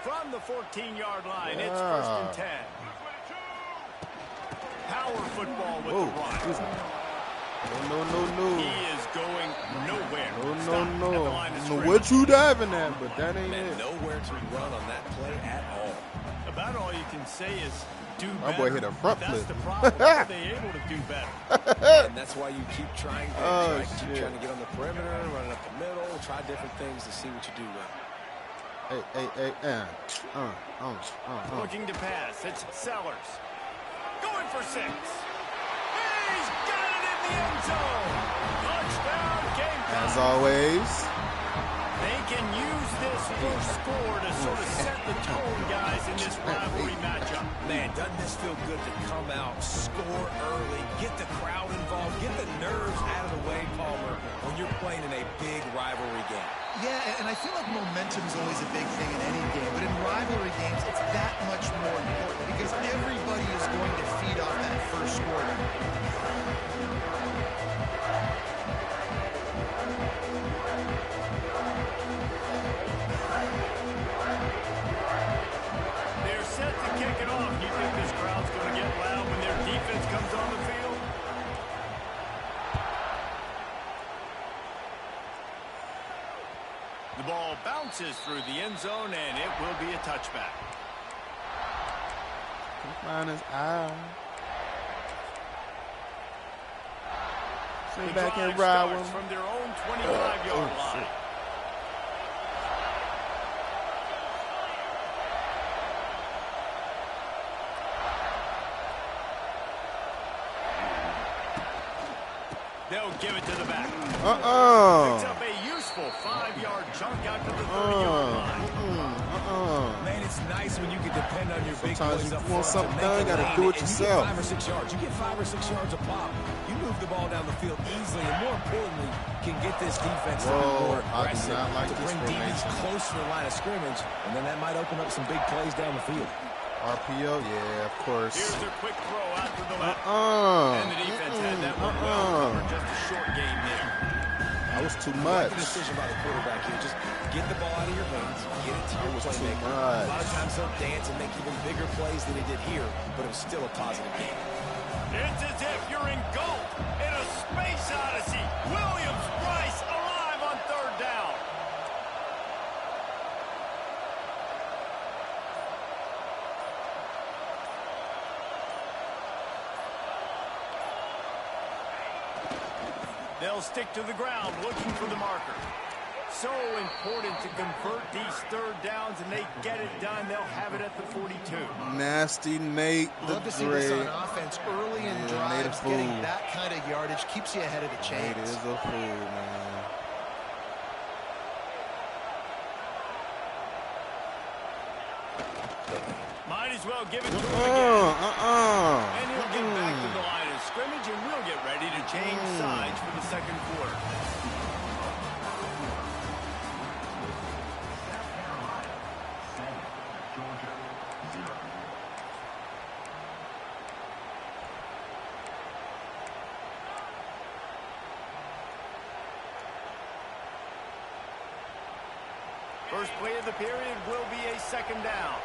From the 14-yard line, it's 1st and 10. Power football with the run. No. He is going nowhere. No. Stopped at the line of No, scrimmage. what you diving at, but that ain't Man, it. nowhere to run on that play at all. About all you can say is do My better. boy hit a front That's flip. the problem. Are they able to do better? And that's why you keep trying things, Oh, right? Keep shit. trying to get on the perimeter, running up the middle, try different things to see what you do well. Hey. Looking to pass. It's Sellers. Going for 6. He's got it in the end zone. Touchdown, Gamecocks. As always. They can use this first score to sort of set the tone, guys, in this rivalry matchup. Man, doesn't this feel good to come out, score early, get the crowd involved, get the nerves out of the way, Palmer, when you're playing in a big rivalry game? Yeah, and I feel like momentum is always a big thing in any game, but in rivalry games, it's that much more important because everybody is going to feed off that first score. They're set to kick it off. You think this crowd's going to get loud when their defense comes on the field? The ball bounces through the end zone, and it will be a touchback. Find his eye. Sit The back drive and ride starts with him. from their own 25-yard line. Shit. They'll give it to the back. Picks up a useful 5-yard chunk out to the 30-yard line. Man, it's nice when you can depend on your big Sometimes boys you up want front to something make done, a gotta lane, do it and yourself. You get 5 or 6 yards. You get 5 or 6 yards a pop. You move the ball down the field easily, and more importantly, can get this defense to be more I do aggressive, not like to this bring DBs formation. close to the line of scrimmage, and then that might open up some big plays down the field. RPO, yeah, of course. Here's their quick throw out to the left. And the defense had that one well covered. Just a short game there. That was too I like much. the decision by the quarterback here. Just get the ball out of your hands, get it to your playmaker. A lot of times he'll dance and make even bigger plays than he did here, but it was still a positive game. It's as if you're engulfed in a space odyssey. Williams Bryce alive on 3rd down. They'll stick to the ground looking for the marker. So important to convert these third downs, and they get it done. They'll have it at the 42. Nasty Nate. Love to see this on offense early in drives. Getting that kind of yardage keeps you ahead of the chains. Nate is a fool, man. Might as well give it to him again. And he'll get back to the line of scrimmage, and we'll get ready to change sides for the second quarter. First play of the period will be a second down.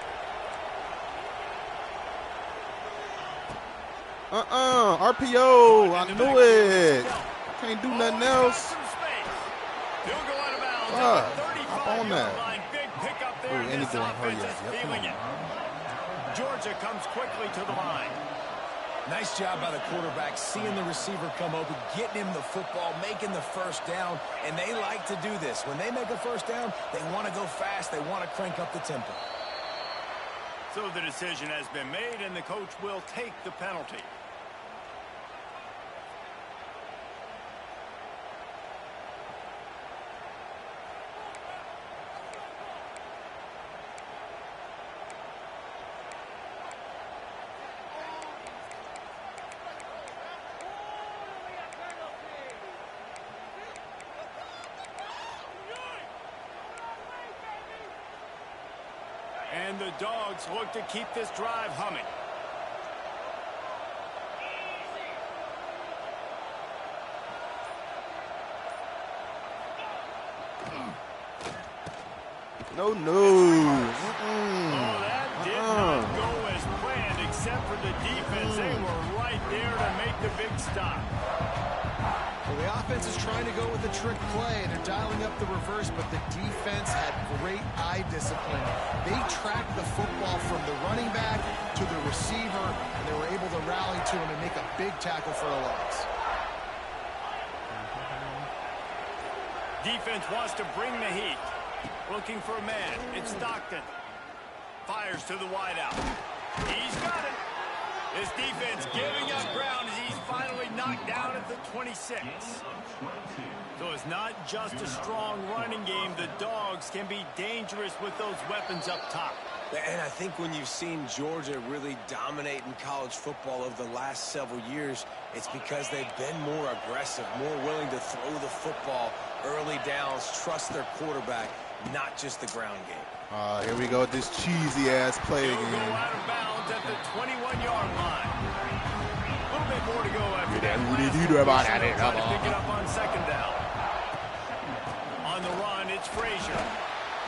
RPO. I knew it. Can't do nothing else. He'll go out of bounds at the 35-yard line. Big pickup there. This offense is feeling it. Georgia comes quickly to the line. Nice job by the quarterback, seeing the receiver come open, getting him the football, making the first down, and they like to do this. When they make a first down, they want to go fast. They want to crank up the tempo. So the decision has been made, and the coach will take the penalty. And the Dogs look to keep this drive humming. No. Oh, that did not go as planned, except for the defense. They were right there to make the big stop. Well, the offense is trying to go with a trick play. They're dialing up the reverse, but the defense had great eye discipline. They tracked the football from the running back to the receiver, and they were able to rally to him and make a big tackle for a loss. Defense wants to bring the heat. Looking for a man. It's Stockton. Fires to the wideout. He's got it. This defense giving up ground as he's finally knocked down at the 26. So it's not just a strong running game. The Dogs can be dangerous with those weapons up top. And I think when you've seen Georgia really dominate in college football over the last several years, it's because they've been more aggressive, more willing to throw the football early downs, trust their quarterback, not just the ground game. Here we go with this cheesy-ass play He'll again. go out of bounds at the 21-yard line. A little bit more to go after that. Try to pick it up on second down. On the run, it's Frazier.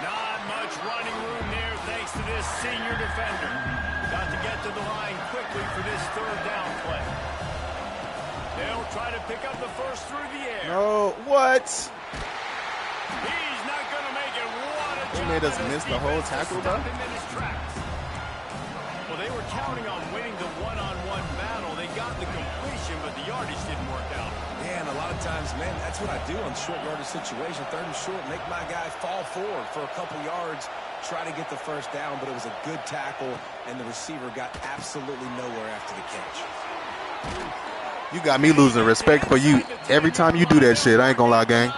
Not much running room there thanks to this senior defender. Got to get to the line quickly for this third down play. They'll try to pick up the first through the air. No, what? He's not going to make it. What a They job made us by this miss the whole defense to tackle, stop bro? him in his tracks. Well, they were counting on winning the one-on-one battle. They got the completion, but the yardage didn't work out. Yeah, and a lot of times, man, that's what I do on short yardage situation. Third and short, make my guy fall forward for a couple yards, try to get the first down, but it was a good tackle, and the receiver got absolutely nowhere after the catch. You got me losing respect for you every time you do that shit. I ain't gonna lie, gang.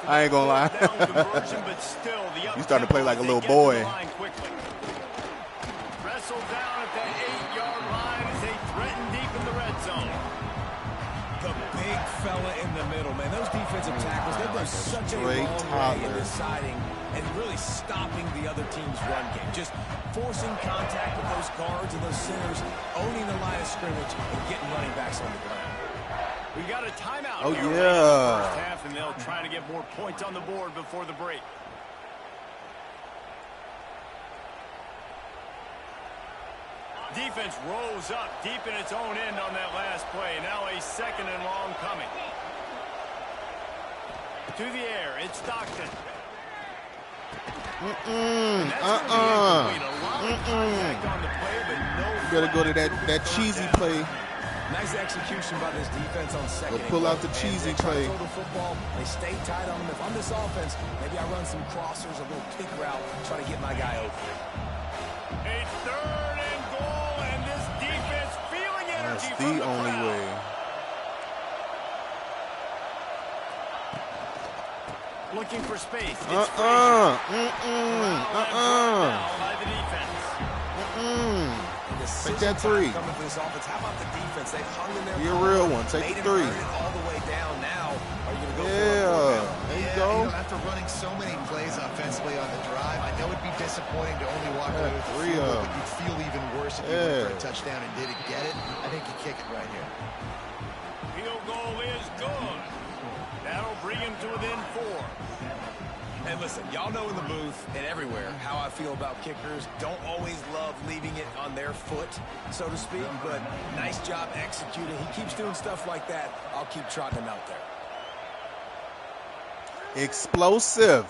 I ain't gonna lie. You starting to play like a little boy. Wrestled down at that 8-yard line as they threaten deep in the red zone. The big fella in the middle, man. Those defensive tackles, they go such a long way in deciding and really stopping the other team's run game. Just forcing contact with those guards and those centers, owning the line of scrimmage, and getting running backs on the ground. We got a timeout. Oh, here yeah. in the first half, and they'll try to get more points on the board before the break. Defense rolls up deep in its own end on that last play. Now a second and long coming. To the air, it's Stockton. You better go to that cheesy play. Nice execution by this defense on second. Go pull out the cheesy play. Throw the football. They stay tight on them. If I'm this offense, maybe I run some crossers, a little kick route, try to get my guy open. A 3rd and goal, and this defense feeling energy from the only crowd. way. Looking for space. It's By the defense. Take that 3. Coming for this offense. How about the defense? They've hung in there. Be a real one. Take the 3. All the way down now. Are you going to go for Yeah. There you go. You know, after running so many plays offensively on the drive, I know it'd be disappointing to only walk away with 3 3, up. but you'd feel even worse if you went for a touchdown and didn't get it. I think you kick it right here. Field goal is good. That'll bring him to within 4. And listen, y'all know in the booth and everywhere how I feel about kickers. Don't always love leaving it on their foot, so to speak, but nice job executing. He keeps doing stuff like that. I'll keep trotting him out there. Explosive.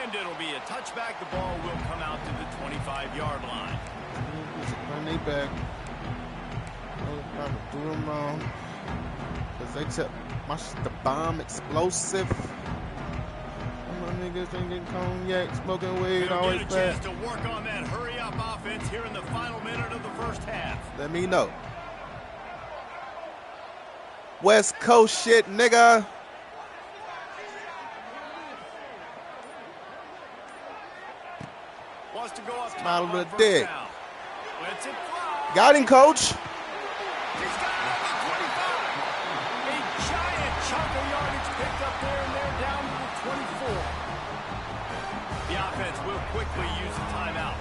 And it'll be a touchback. The ball will come out to the 25-yard line. Run they back. I'm do them wrong. Because they took the bomb explosive. My niggas drinking cognac, smoking weed, They'll always get a chance back. to work on that hurry-up offense here in the final minute of the first half. Let me know. West Coast shit, nigga. Wants to go up top Smile on with a first dick. down. Lets it fly. Got him, coach. He's got it at the 25. A giant chunk of yardage picked up there, and they're down to the 24. The offense will quickly use a timeout.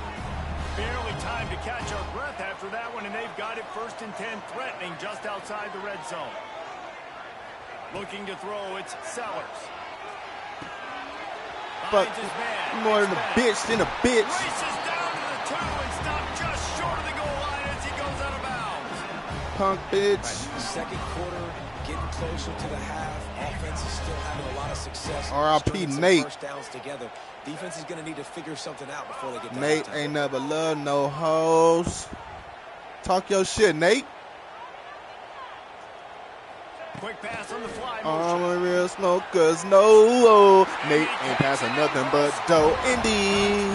Barely time to catch our breath after that one, and they've got it 1st and 10, threatening just outside the red zone. Looking to throw, it's Sellers. But Finds his man. more than a bitch than a bitch. Races down to the 2 and stopped just short of the goal line as he goes out of bounds. Punk bitch. Right. Second quarter, getting closer to the half. Offense is still having a lot of success. R.I.P. stringing some Nate. First downs together. Defense is going to need to figure something out before they get to Nate halftime. ain't never loved no hoes. Talk your shit, Nate. Quick pass on the fly. I'm a real smokers, no. Nate ain't passing nothing but dough. Indeed.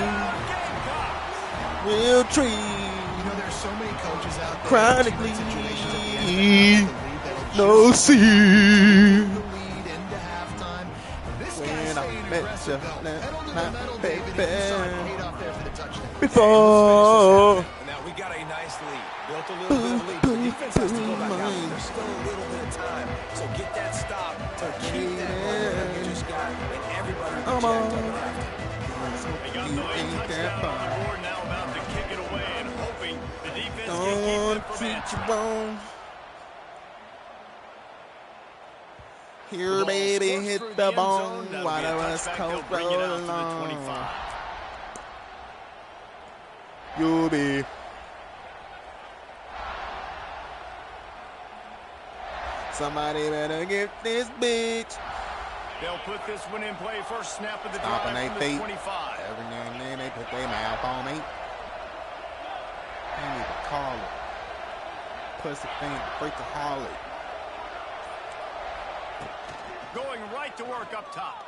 Real tree. You know, there's so many coaches out there. Chronically. in situations at the end of the half, that'll No just see. the lead into halftime. This guy's When I staying met aggressive, you, though. Pedal to the my metal, David. You saw it baby. paid off there for the touchdown. Before. Now we got a nice lead. Built a little bit of lead. The defense has to go back out. There's still a little bit of time. So get that stop to keep that momentum you just got. And everybody will be jacked up at halftime. They got the late ain't that touchdown on fine. the board, now about to kick it away and hoping the defense can keep Don't them from treat answering. you wrong. Here, baby, hit the bone while the West Coast roll along. You'll be. Somebody better get this bitch. They'll put this one in play. First snap of the Stomping drive they from the feet. 25. Every now and then they put their mouth on me. They need to call it. Pussy thing, freak a holly. Going right to work up top.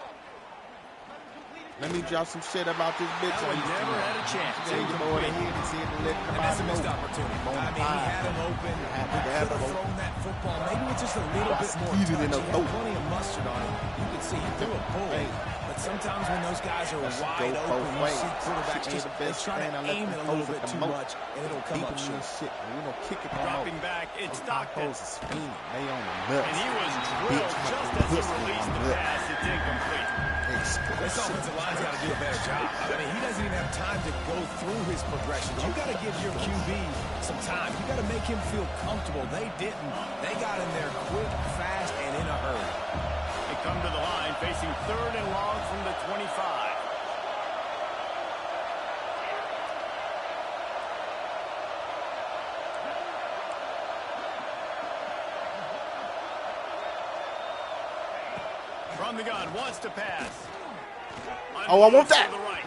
Let me drop some shit about this bitch. That one never had a chance. Tell you more than he can see it and let And that's a missed opportunity. I mean, he had him open. He could have thrown that football maybe with just a little bit more touch. He had plenty of mustard on him. You could see he threw a bullet. But sometimes when those guys are wide open, you see quarterbacks just they try to aim it a little bit too much, and it'll come up short. Shit. We gonna kick it on Dropping back, it's Stockton. They on the nuts. And he was drilled just as he released the pass. It's incomplete. This offensive line's got to do a better job. I mean, he doesn't even have time to go through his progressions. You got to give your QB some time. You got to make him feel comfortable. They didn't. They got in there quick, fast, and in a hurry. They come to the line facing 3rd and long from the 25. From the gun, wants to pass. Oh, I want that. To the right.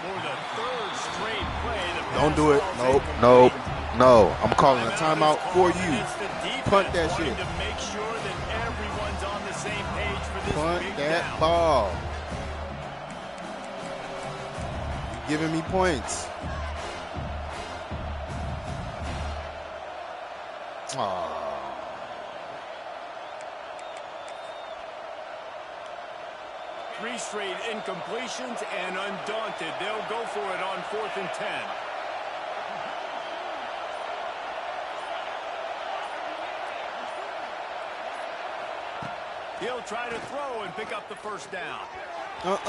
For the 3rd straight play, the Don't pass do it. falls Nope. incomplete. Nope. No, I'm calling a timeout for you. Punt that shit. To make sure that everyone's on the same page for this Punt big that down. ball. You're giving me points. Aww. 3 straight incompletions, and undaunted, they'll go for it on 4th and 10. He'll try to throw and pick up the first down. Incomplete,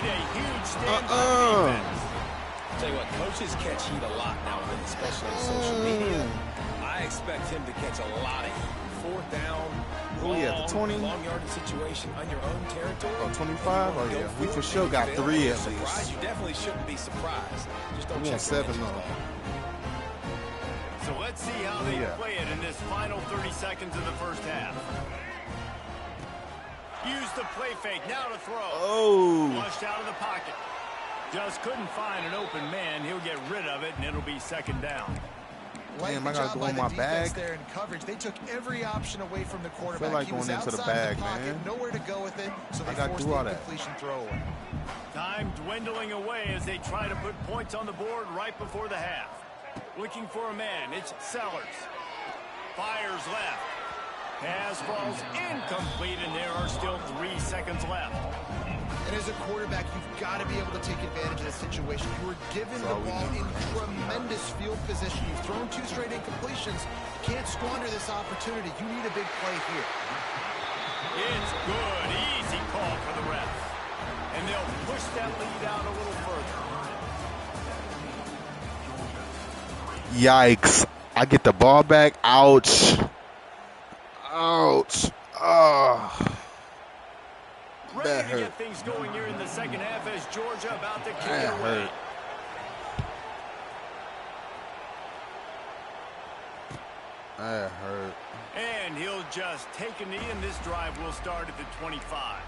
a huge stand by the defense. I'll tell you what, coaches catch heat a lot now, especially on social media. I expect him to catch a lot of heat. 4th down, Oh, yeah, the 20. long yardage situation on your own territory. Oh, 25? Oh, yeah. We for sure got 3 at least. You definitely shouldn't be surprised. Just don't We check want 7 your though. So let's see how they play it in this final 30 seconds of the first half. Use the play fake, now to throw. Oh. Flushed out of the pocket. Just couldn't find an open man. He'll get rid of it, and it'll be 2nd down. Damn, I gotta go in my bag. There in coverage. They took every option away from the quarterback. Feel like he was going into the outside bag, the pocket, man. nowhere to go with it, so they I gotta forced do the all that. incompletion throwaway. Time dwindling away as they try to put points on the board right before the half. Looking for a man. It's Sellers. Fires left. Pass falls incomplete, and there are still 3 seconds left. And as a quarterback, you've got to be able to take advantage of the situation. You were given the ball in tremendous field position. You've thrown 2 straight incompletions. You can't squander this opportunity. You need a big play here. It's good. Easy call for the refs. And they'll push that lead out a little further. Yikes. I get the ball back. Ouch. Ouch. Oh. Ready That to hurt. get things going here in the second half as Georgia about to kick That it away. hurt. That hurt. And he'll just take a knee, and this drive will start at the 25.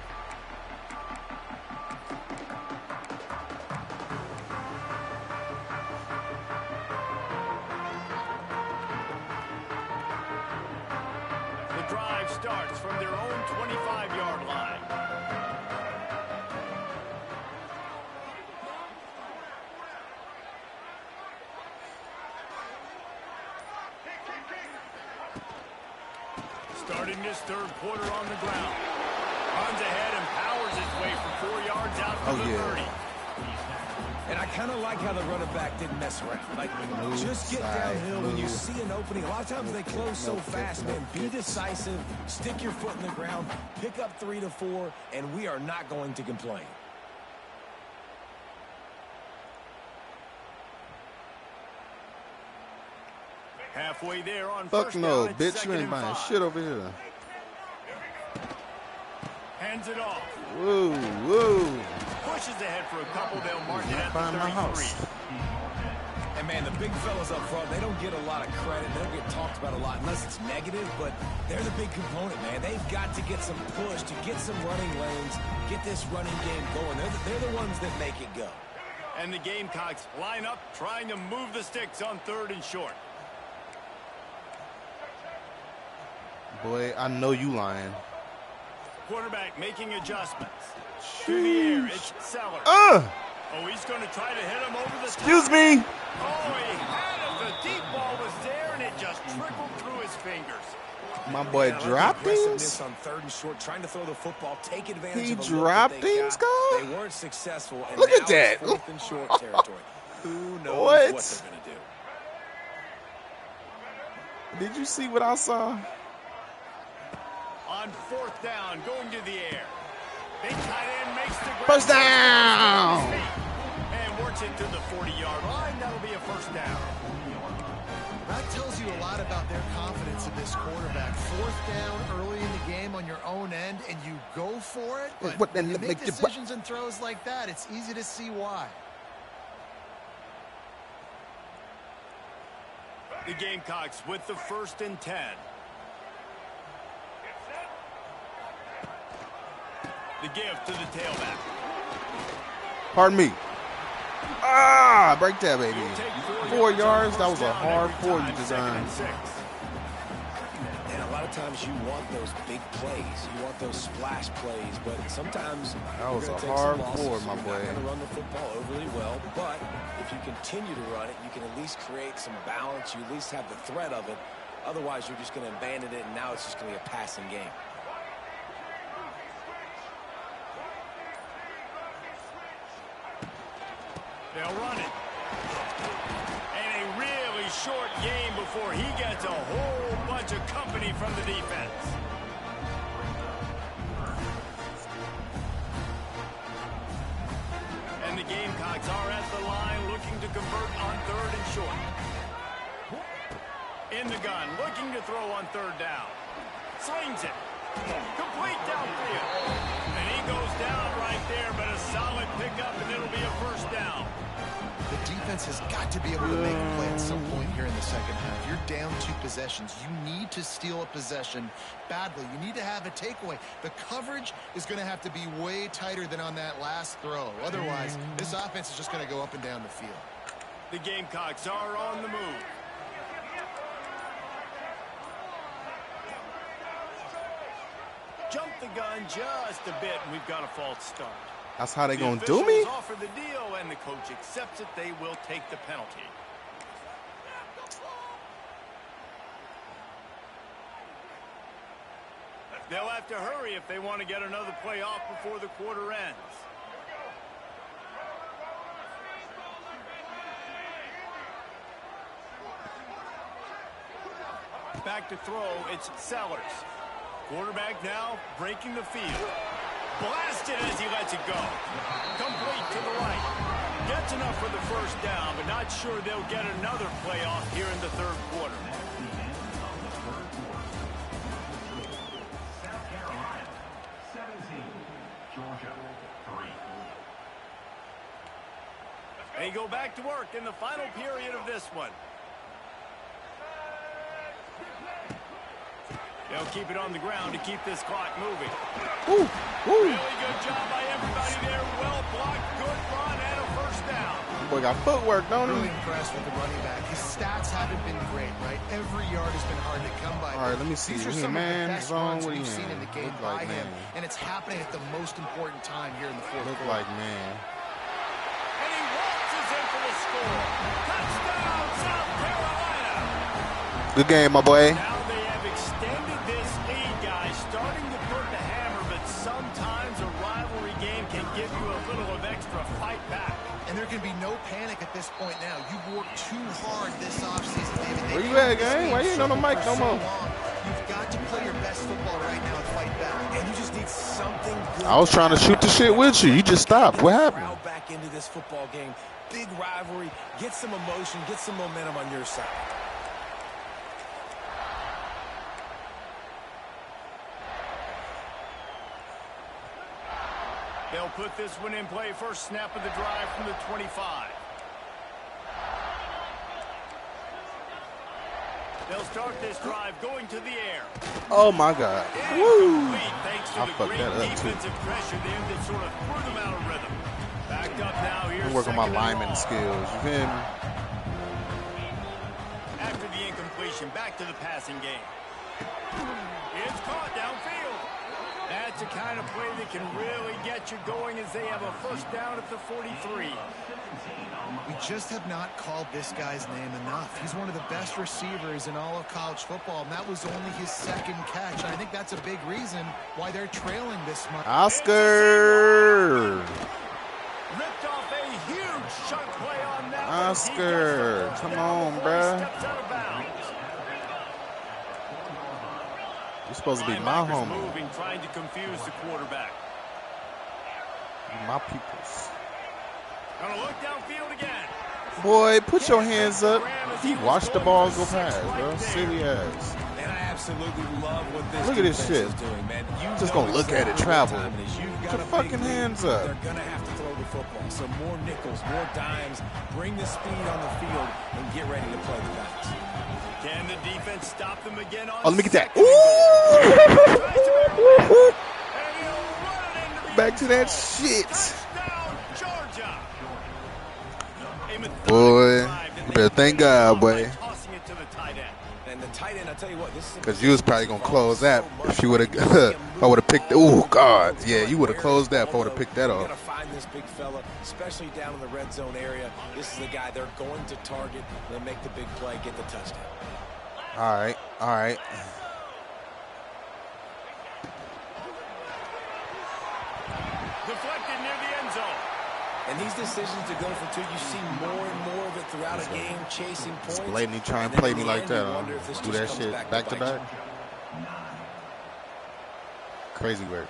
The drive starts from their own 25-yard line. Starting this 3rd quarter on the ground. Runs ahead and powers his way for 4 yards out to the 30. And I kind of like how the running back didn't mess around. Like, just get downhill when you see an opening. A lot of times they close so fast, man. Be decisive, stick your foot in the ground, pick up 3 to 4, and we are not going to complain. Halfway there on Fuck first no, down, it's bitch. You 2nd ain't and buying 5. shit over here. Hands it off. Woo, woo. Pushes ahead for a couple. They'll mark it Not at buying the my 33. house. And, man, the big fellas up front, they don't get a lot of credit. They don't get talked about a lot unless it's negative, but they're the big component, man. They've got to get some push, to get some running lanes, get this running game going. They're the ones that make it go. And the Gamecocks line up, trying to move the sticks on 3rd and short. Boy, I know you lying. Quarterback making adjustments. To the air, it's Sellers. Oh, He's going to try to hit him over the top. excuse me. Oh, he had him. The deep ball was there, and it just trickled through his fingers. My boy Yeah, dropped aggressiveness things. on 3rd and short, trying to throw the football, take advantage He of a look dropped that they things, got. God? They weren't successful, and Look now at that. it's 4th and short territory. Who knows What? what they're going to do? Did you see what I saw? On 4th down, going to the air. Big tight end makes the grab. First down. And works it to the 40-yard line. That'll be a first down. That tells you a lot about their confidence in this quarterback. 4th down early in the game on your own end, and you go for it. But What then? when you make Make the- decisions and throws like that, it's easy to see why. The Gamecocks with the 1st and 10. The give to the tailback. Pardon me. Ah, Ah, break that, baby. 4 yards. That was a hard 4 you designed. And a lot of times you want those big plays. You want those splash plays. But sometimes that was a hard 4, my boy. You're not going to run the football overly well. But if you continue to run it, you can at least create some balance. You at least have the threat of it. Otherwise, you're just going to abandon it, and now it's just going to be a passing game. They'll run it. And a really short game before he gets a whole bunch of company from the defense. And the Gamecocks are at the line looking to convert on 3rd and short. In the gun, looking to throw on 3rd down. Slings it. Complete downfield. And he goes down right there, but a solid pickup, and it'll be a 1st down. The defense has got to be able to make a play at some point here in the second half. You're down 2 possessions. You need to steal a possession badly. You need to have a takeaway. The coverage is going to have to be way tighter than on that last throw. Otherwise, this offense is just going to go up and down the field. The Gamecocks are on the move. Jump the gun just a bit, and we've got a false start. That's how they gonna do me? Offer the deal, and the coach accepts it. They will take the penalty. They'll have to hurry if they want to get another play off before the quarter ends. Back to throw, it's Sellers. Quarterback now breaking the field. Blasted as he lets it go. Complete to the right. Gets enough for the 1st down, but not sure they'll get another playoff here in the 3rd quarter. South Carolina, 17, Georgia, 3. They go back to work in the final period of this one. They'll keep it on the ground to keep this clock moving. Ooh, ooh. Really good job by everybody there. Well blocked, good run, and a 1st down. Boy got footwork, don't he? Really impressed with the running back. His stats haven't been great, right? Every yard has been hard to come by. All right, let me see. These are He some man, of the best zone, runs what he we've seen in? in the game Look by like him, man. and it's happening at the most important time here in the 4th Look quarter. like man. And he waltzes in for the score. Touchdown, South Carolina. Good game, my boy. Now they have extended this lead, guys, starting to put the hammer, but sometimes a rivalry game can give you a little of extra fight back. And there can be no panic at this point now. You've worked too hard this offseason, David. Where you at, gang? Why you ain't on the mic no more? You've got to play your best football right now and fight back. And you just need something good. I was trying to shoot the shit with you. You just stopped. What happened? Crowd back into this football game. Big rivalry. Get some emotion. Get some momentum on your side. They'll put this one in play. 1st snap of the drive from the 25. They'll start this drive going to the air. Oh my God. Woo. Thanks to I the fucked great that up, too. defensive pressure there that sort of threw them out of rhythm. Backed up now here. I'm working my lineman skills. You feel me? After the incompletion, back to the passing game. It's caught downfield. That's the kind of play that can really get you going as they have a 1st down at the 43. We just have not called this guy's name enough. He's one of the best receivers in all of college football, and that was only his 2nd catch. I think that's a big reason why they're trailing this much. Oscar. Ripped off a huge chunk play on that. Oscar. Come on, bruh. Steps out of bounds. You're supposed to be my Linebackers homie. moving, trying to confuse the quarterback. My peoples. Gonna look downfield again. Boy, put your hands up. Watch the ball go past, bro. Silly ass. And I absolutely love what this Look at this defense shit. is doing, man. You Just know gonna look exactly at it what travel. time it is. You've Put got your a fucking big lead. hands up. They're gonna have to throw the football. So more nickels, more dimes. Bring the speed on the field and get ready to play the bounce. Can the defense stop them again on Oh, let me get that. second and goal? Ooh! And he'll run it into the Back end to that zone. shit. Touchdown, Georgia. A Boy, you better thank God, boy. Tossing it to the tight end. And the tight end, I tell you what, this is Because you was probably going to close that if you would have, if I would have picked, oh, God. Yeah, you would have closed that if I would have picked that You off. got to find this big fella, especially down in the red zone area. This is the guy they're going to target. They'll make the big play, get the touchdown. All right, all right. Deflected near the end zone. And these decisions to go for two, you see more and more of it throughout a game, chasing points. Blatantly try and then play in me the like end, that. you wonder if this Do just that comes shit back to bite you. back. Crazy work.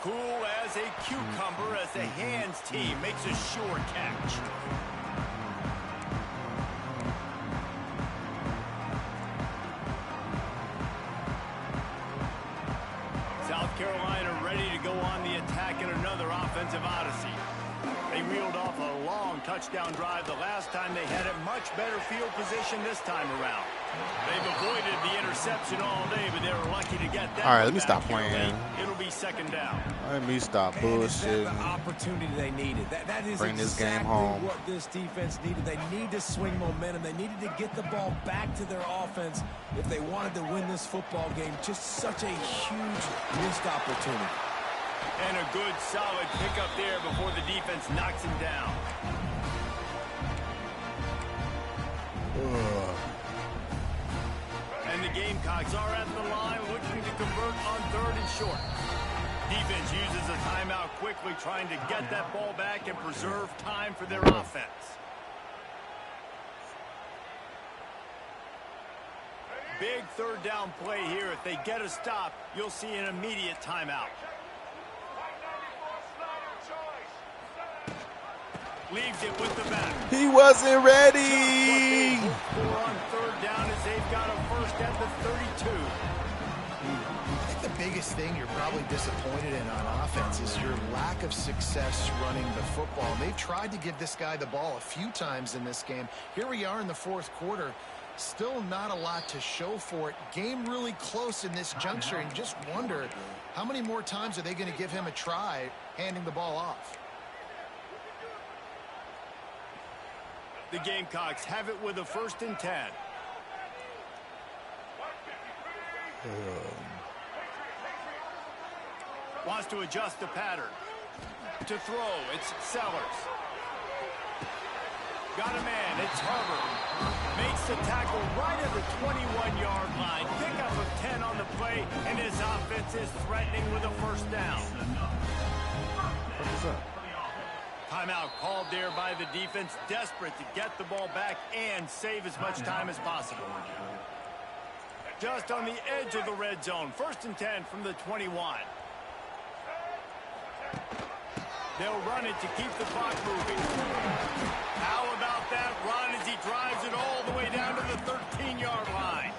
Cool as a cucumber as the hands team makes a sure catch. South Carolina ready to go on the attack in another offensive odyssey. They reeled off a long touchdown drive the last time they had a much better field position this time around. They've avoided the interception all day, but they were lucky to get that. All right, let me back stop here playing. late. It'll be second down. Let me stop And is that bullshitting. the opportunity they needed? That is Bring this game exactly home. what this defense needed. They need to swing momentum. They needed to get the ball back to their offense if they wanted to win this football game. Just such a huge missed opportunity. And a good, solid pickup there before the defense knocks him down. And the Gamecocks are at the line looking to convert on 3rd and short. Defense uses a timeout quickly, trying to get that ball back and preserve time for their offense. Big 3rd down play here. If they get a stop, you'll see an immediate timeout. Leaves it with the back. He wasn't ready. Just what they hope for on 3rd down as they've got a first at the 32. I think the biggest thing you're probably disappointed in on offense is your lack of success running the football. They've tried to give this guy the ball a few times in this game. Here we are in the 4th quarter. Still not a lot to show for it. Game really close in this juncture, and just wonder how many more times are they going to give him a try handing the ball off. The Gamecocks have it with a 1st and 10. Wants to adjust the pattern. To throw, it's Sellers. Got a man, it's Harvard. Makes the tackle right at the 21-yard line. Pickup of 10 on the play, and his offense is threatening with a 1st down. What's up? Timeout called there by the defense, desperate to get the ball back and save as much time as possible. Just on the edge of the red zone, 1st and 10 from the 21. They'll run it to keep the clock moving. How about that run as he drives it all the way down to the 13-yard line?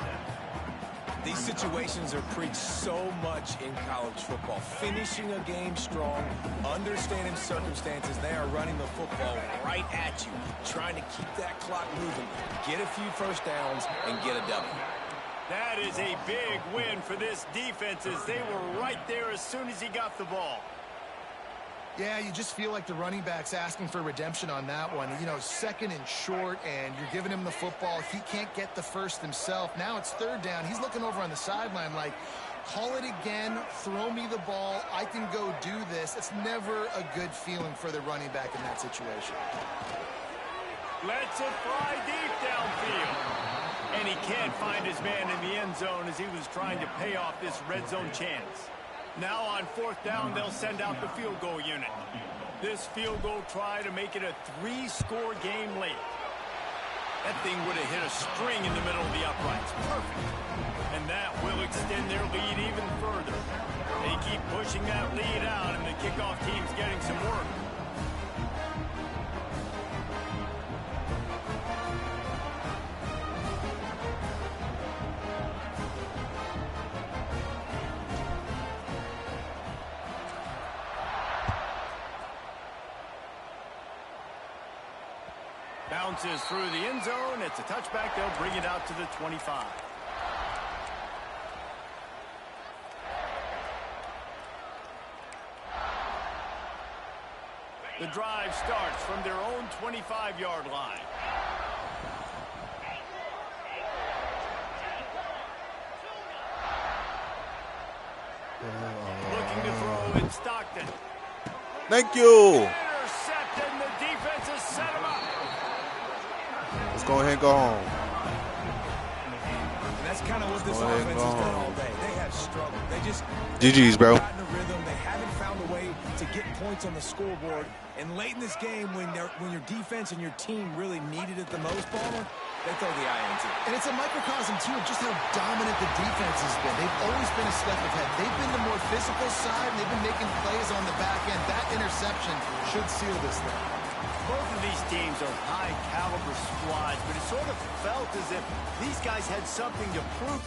These situations are preached so much in college football. Finishing a game strong, understanding circumstances. They are running the football right at you, trying to keep that clock moving, get a few 1st downs, and get a W. That is a big win for this defense as they were right there as soon as he got the ball. Yeah, you just feel like the running back's asking for redemption on that one. You know, 2nd and short, and you're giving him the football. He can't get the 1st himself. Now it's 3rd down. He's looking over on the sideline like, call it again, throw me the ball, I can go do this. It's never a good feeling for the running back in that situation. Lets it fly deep downfield. And he can't find his man in the end zone as he was trying to pay off this red zone chance. Now on 4th down, they'll send out the field goal unit. This field goal try to make it a 3-score game late. That thing would have hit a string in the middle of the uprights. Perfect. And that will extend their lead even further. They keep pushing that lead out, and the kickoff team's getting some work. Bounces through the end zone. It's a touchback. They'll bring it out to the 25. The drive starts from their own 25-yard line. Looking to throw in Stockton. Thank you. Intercepted, and the defense has set him up. Let's go ahead and go home. And that's kind of what this offense has done all day. They have struggled. They just GG's, bro. gotten a rhythm. They haven't found a way to get points on the scoreboard. And late in this game, when your defense and your team really needed it the most, Palmer, they throw the INT. And it's a microcosm, too, of just how dominant the defense has been. They've always been a step ahead. They've been the more physical side, and they've been making plays on the back end. That interception should seal this thing. Both of these teams are high-caliber squads, but it sort of felt as if these guys had something to prove.